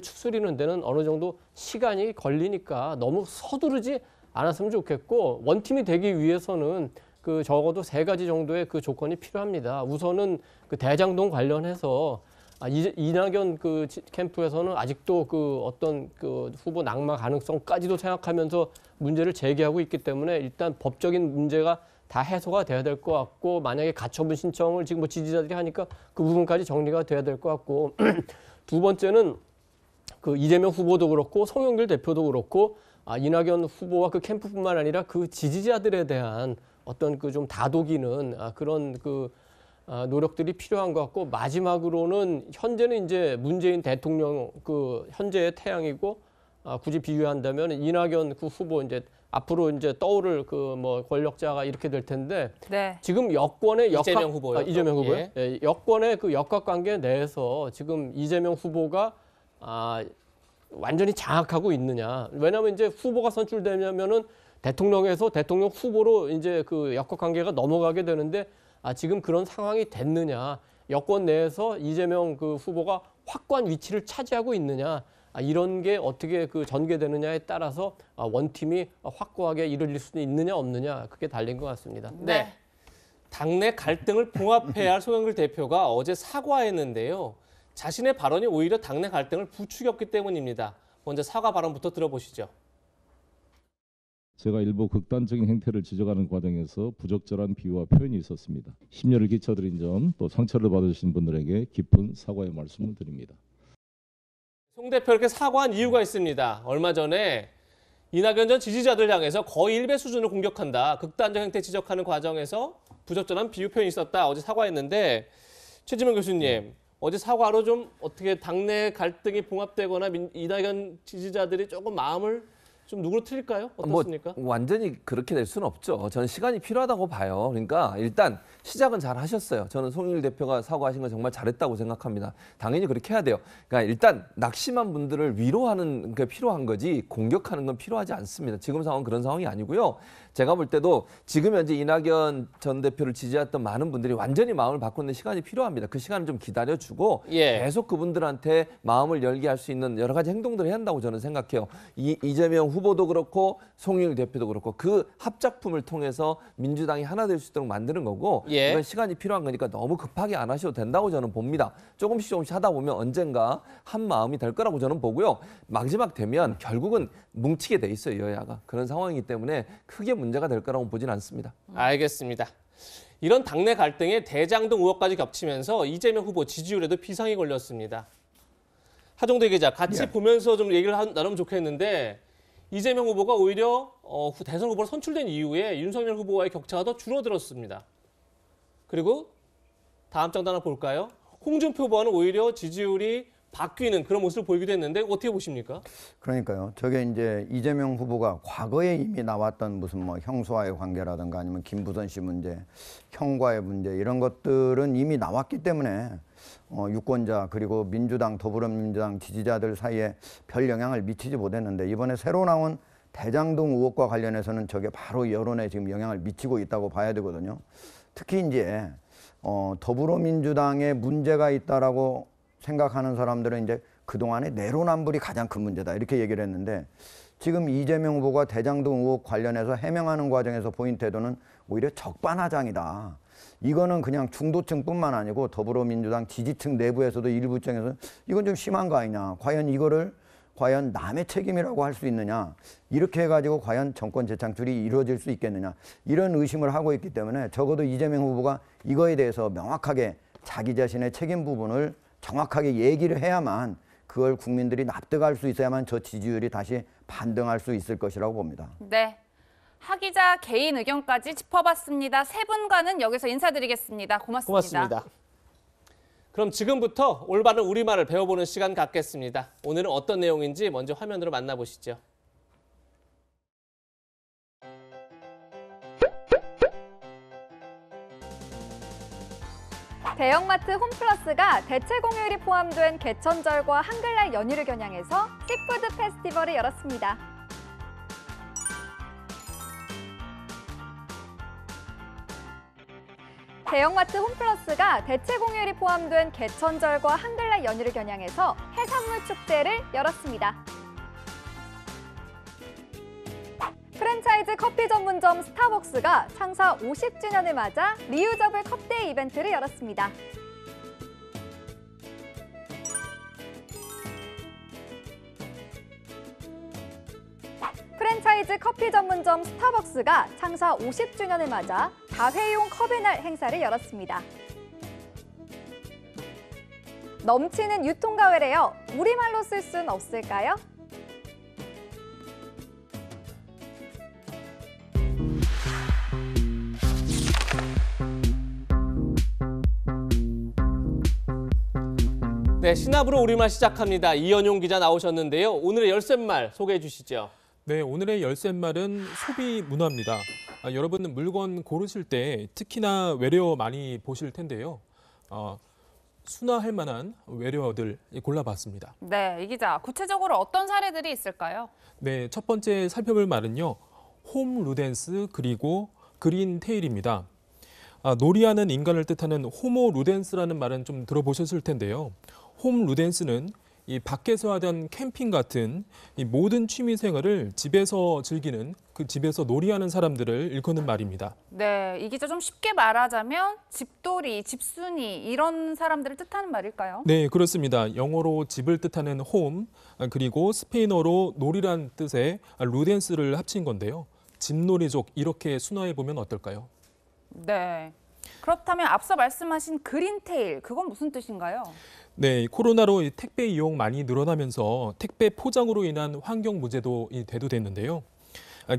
추스리는 데는 어느 정도 시간이 걸리니까 너무 서두르지 않았으면 좋겠고, 원팀이 되기 위해서는 적어도 3가지 정도의 조건이 필요합니다. 우선은 대장동 관련해서 이낙연 캠프에서는 아직도 어떤 후보 낙마 가능성까지도 생각하면서 문제를 제기하고 있기 때문에 일단 법적인 문제가 다 해소가 돼야 될 것 같고, 만약에 가처분 신청을 지금 뭐 지지자들이 하니까 그 부분까지 정리가 돼야 될 것 같고, 두 번째는 이재명 후보도 그렇고 송영길 대표도 그렇고 이낙연 후보와 캠프뿐만 아니라 지지자들에 대한 어떤 좀 다독이는 그런 노력들이 필요한 것 같고, 마지막으로는 현재는 이제 문재인 대통령 현재의 태양이고, 굳이 비유한다면 이낙연 후보 이제 앞으로 이제 떠오를 뭐 권력자가 이렇게 될 텐데, 네. 지금 여권의 이재명 후보요. 이재명 후보요. 예. 예, 여권의 역학관계 내에서 지금 이재명 후보가 완전히 장악하고 있느냐. 왜냐하면 이제 후보가 선출되면은 대통령에서 대통령 후보로 이제 역학관계가 넘어가게 되는데, 지금 그런 상황이 됐느냐, 여권 내에서 이재명 후보가 확고한 위치를 차지하고 있느냐, 이런 게 어떻게 전개되느냐에 따라서 원팀이 확고하게 이루어질 수 있느냐 없느냐, 그게 달린 것 같습니다. 네. 당내 갈등을 봉합해야 할 송영길 대표가 어제 사과했는데요. 자신의 발언이 오히려 당내 갈등을 부추겼기 때문입니다. 먼저 사과 발언부터 들어보시죠. 제가 일부 극단적인 행태를 지적하는 과정에서 부적절한 비유와 표현이 있었습니다. 심려를 끼쳐드린 점, 또 상처를 받으신 분들에게 깊은 사과의 말씀을 드립니다. 송 대표에게 사과한 이유가 있습니다. 얼마 전에 이낙연 전 지지자들 향해서 거의 일배 수준을 공격한다. 극단적 행태 지적하는 과정에서 부적절한 비유 표현이 있었다. 어제 사과했는데 최지명 교수님, 어제 사과로 좀 어떻게 당내 갈등이 봉합되거나 이낙연 지지자들이 조금 마음을 좀 누구로 틀릴까요? 어떻습니까? 뭐 완전히 그렇게 될 수는 없죠. 저는 시간이 필요하다고 봐요. 그러니까 일단 시작은 잘 하셨어요. 저는 송영길 대표가 사과하신 건 정말 잘했다고 생각합니다. 당연히 그렇게 해야 돼요. 그러니까 일단 낙심한 분들을 위로하는 게 필요한 거지 공격하는 건 필요하지 않습니다. 지금 상황은 그런 상황이 아니고요. 제가 볼 때도 지금 현재 이낙연 전 대표를 지지했던 많은 분들이 완전히 마음을 바꾸는 시간이 필요합니다. 그 시간을 좀 기다려주고 계속 그분들한테 마음을 열게 할 수 있는 여러 가지 행동들을 해야 한다고 저는 생각해요. 이재명 후보도 그렇고 송영길 대표도 그렇고 그 합작품을 통해서 민주당이 하나 될 수 있도록 만드는 거고 이건 시간이 필요한 거니까 너무 급하게 안 하셔도 된다고 저는 봅니다. 조금씩 하다 보면 언젠가 한 마음이 될 거라고 저는 보고요. 마지막 되면 결국은 뭉치게 돼 있어요. 여야가. 그런 상황이기 때문에 크게 문제가 될 거라고 보진 않습니다. 알겠습니다. 이런 당내 갈등에 대장동 의혹까지 겹치면서 이재명 후보 지지율에도 비상이 걸렸습니다. 하종대 기자, 같이 보면서 좀 얘기를 나누면 좋겠는데 이재명 후보가 오히려 대선 후보로 선출된 이후에 윤석열 후보와의 격차가 더 줄어들었습니다. 그리고 다음 장도 하나 볼까요? 홍준표 후보는 오히려 지지율이 바뀌는 그런 모습을 보이기도 했는데 어떻게 보십니까? 그러니까요. 저게 이제 이재명 후보가 과거에 이미 나왔던 무슨 뭐 형수와의 관계라든가 아니면 김부선 씨 문제, 형과의 문제 이런 것들은 이미 나왔기 때문에 유권자 그리고 민주당, 더불어민주당 지지자들 사이에 별 영향을 미치지 못했는데 이번에 새로 나온 대장동 의혹과 관련해서는 저게 바로 여론에 지금 영향을 미치고 있다고 봐야 되거든요. 특히 이제 더불어민주당에 문제가 있다라고 생각하는 사람들은 이제 그동안의 내로남불이 가장 큰 문제다 이렇게 얘기를 했는데 지금 이재명 후보가 대장동 의혹 관련해서 해명하는 과정에서 보인 태도는 오히려 적반하장이다. 이거는 그냥 중도층뿐만 아니고 더불어민주당 지지층 내부에서도 일부 층에서 이건 좀 심한 거 아니냐. 과연 이거를 남의 책임이라고 할 수 있느냐. 이렇게 해가지고 과연 정권 재창출이 이루어질 수 있겠느냐. 이런 의심을 하고 있기 때문에 적어도 이재명 후보가 이거에 대해서 명확하게 자기 자신의 책임 부분을 정확하게 얘기를 해야만 그걸 국민들이 납득할 수 있어야만 저 지지율이 다시 반등할 수 있을 것이라고 봅니다. 네. 하 기자 개인 의견까지 짚어봤습니다. 세 분과는 여기서 인사드리겠습니다. 고맙습니다. 그럼 지금부터 올바른 우리말을 배워보는 시간 갖겠습니다. 오늘은 어떤 내용인지 먼저 화면으로 만나보시죠. 대형마트 홈플러스가 대체 공휴일이 포함된 개천절과 한글날 연휴를 겨냥해서 시푸드 페스티벌을 열었습니다. 대형마트 홈플러스가 대체 공휴일이 포함된 개천절과 한글날 연휴를 겨냥해서 해산물 축제를 열었습니다. 프랜차이즈 커피 전문점 스타벅스가 창사 50주년을 맞아 리유저블 컵데이 이벤트를 열었습니다. 프랜차이즈 커피 전문점 스타벅스가 창사 50주년을 맞아 다회용 컵의 날 행사를 열었습니다. 넘치는 유통가외래요. 우리말로 쓸 순 없을까요? 네, 신압으로 우리말 시작합니다. 이현용 기자 나오셨는데요. 오늘의 열쇠말 소개해 주시죠. 네, 오늘의 열쇠말은 소비 문화입니다. 여러분 물건 고르실 때 특히나 외래어 많이 보실 텐데요. 순화할 만한 외래어들 골라봤습니다. 네, 이 기자, 구체적으로 어떤 사례들이 있을까요? 네, 첫 번째 살펴볼 말은요. 홈 루덴스 그리고 그린 테일입니다. 놀이하는 인간을 뜻하는 호모 루덴스라는 말은 좀 들어보셨을 텐데요. 홈 루덴스는 이 밖에서 하던 캠핑 같은 이 모든 취미 생활을 집에서 즐기는 그 집에서 놀이하는 사람들을 일컫는 말입니다. 네, 이 기자 좀 쉽게 말하자면 집돌이, 집순이 이런 사람들을 뜻하는 말일까요? 네, 그렇습니다. 영어로 집을 뜻하는 홈, 그리고 스페인어로 놀이란 뜻의 루덴스를 합친 건데요. 집놀이족 이렇게 순화해 보면 어떨까요? 네. 그렇다면 앞서 말씀하신 그린테일, 그건 무슨 뜻인가요? 네, 코로나로 이 택배 이용 많이 늘어나면서 택배 포장으로 인한 환경 문제도 대두됐는데요.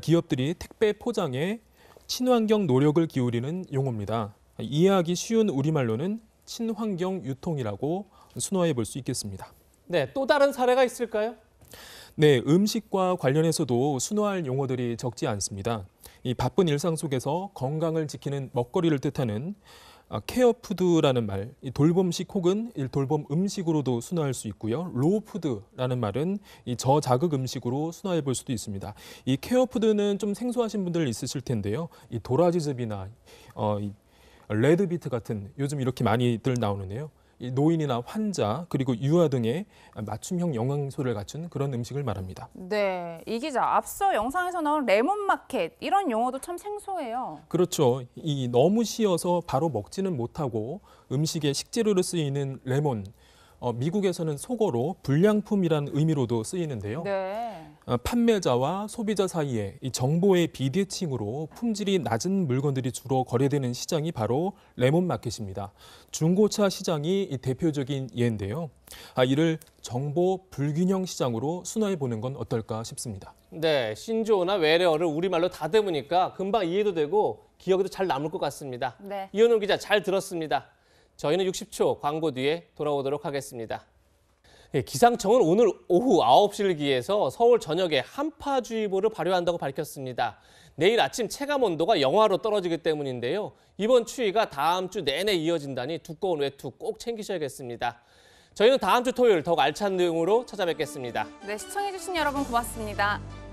기업들이 택배 포장에 친환경 노력을 기울이는 용어입니다. 이해하기 쉬운 우리말로는 친환경 유통이라고 순화해 볼 수 있겠습니다. 네, 또 다른 사례가 있을까요? 네, 음식과 관련해서도 순화할 용어들이 적지 않습니다. 이 바쁜 일상 속에서 건강을 지키는 먹거리를 뜻하는 케어푸드라는 말, 이 돌봄식 혹은 돌봄 음식으로도 순화할 수 있고요. 로우푸드라는 말은 이 저자극 음식으로 순화해 볼 수도 있습니다. 이 케어푸드는 좀 생소하신 분들 있으실 텐데요. 이 도라지즙이나 이 레드비트 같은 요즘 이렇게 많이들 나오는데요. 이 노인이나 환자 그리고 유아 등의 맞춤형 영양소를 갖춘 그런 음식을 말합니다. 네, 이 기자, 앞서 영상에서 나온 레몬마켓 이런 용어도 참 생소해요. 그렇죠. 이 너무 시어서 바로 먹지는 못하고 음식의 식재료로 쓰이는 레몬. 미국에서는 속어로 불량품이란 의미로도 쓰이는데요. 네. 판매자와 소비자 사이에 이 정보의 비대칭으로 품질이 낮은 물건들이 주로 거래되는 시장이 바로 레몬마켓입니다. 중고차 시장이 이 대표적인 예인데요. 이를 정보 불균형 시장으로 순화해 보는 건 어떨까 싶습니다. 네, 신조어나 외래어를 우리말로 다듬으니까 금방 이해도 되고 기억에도 잘 남을 것 같습니다. 네. 이현우 기자 잘 들었습니다. 저희는 60초 광고 뒤에 돌아오도록 하겠습니다. 기상청은 오늘 오후 9시를 기해서 서울 전역에 한파주의보를 발효한다고 밝혔습니다. 내일 아침 체감온도가 영하로 떨어지기 때문인데요. 이번 추위가 다음 주 내내 이어진다니 두꺼운 외투 꼭 챙기셔야겠습니다. 저희는 다음 주 토요일 더욱 알찬 내용으로 찾아뵙겠습니다. 네, 시청해주신 여러분 고맙습니다.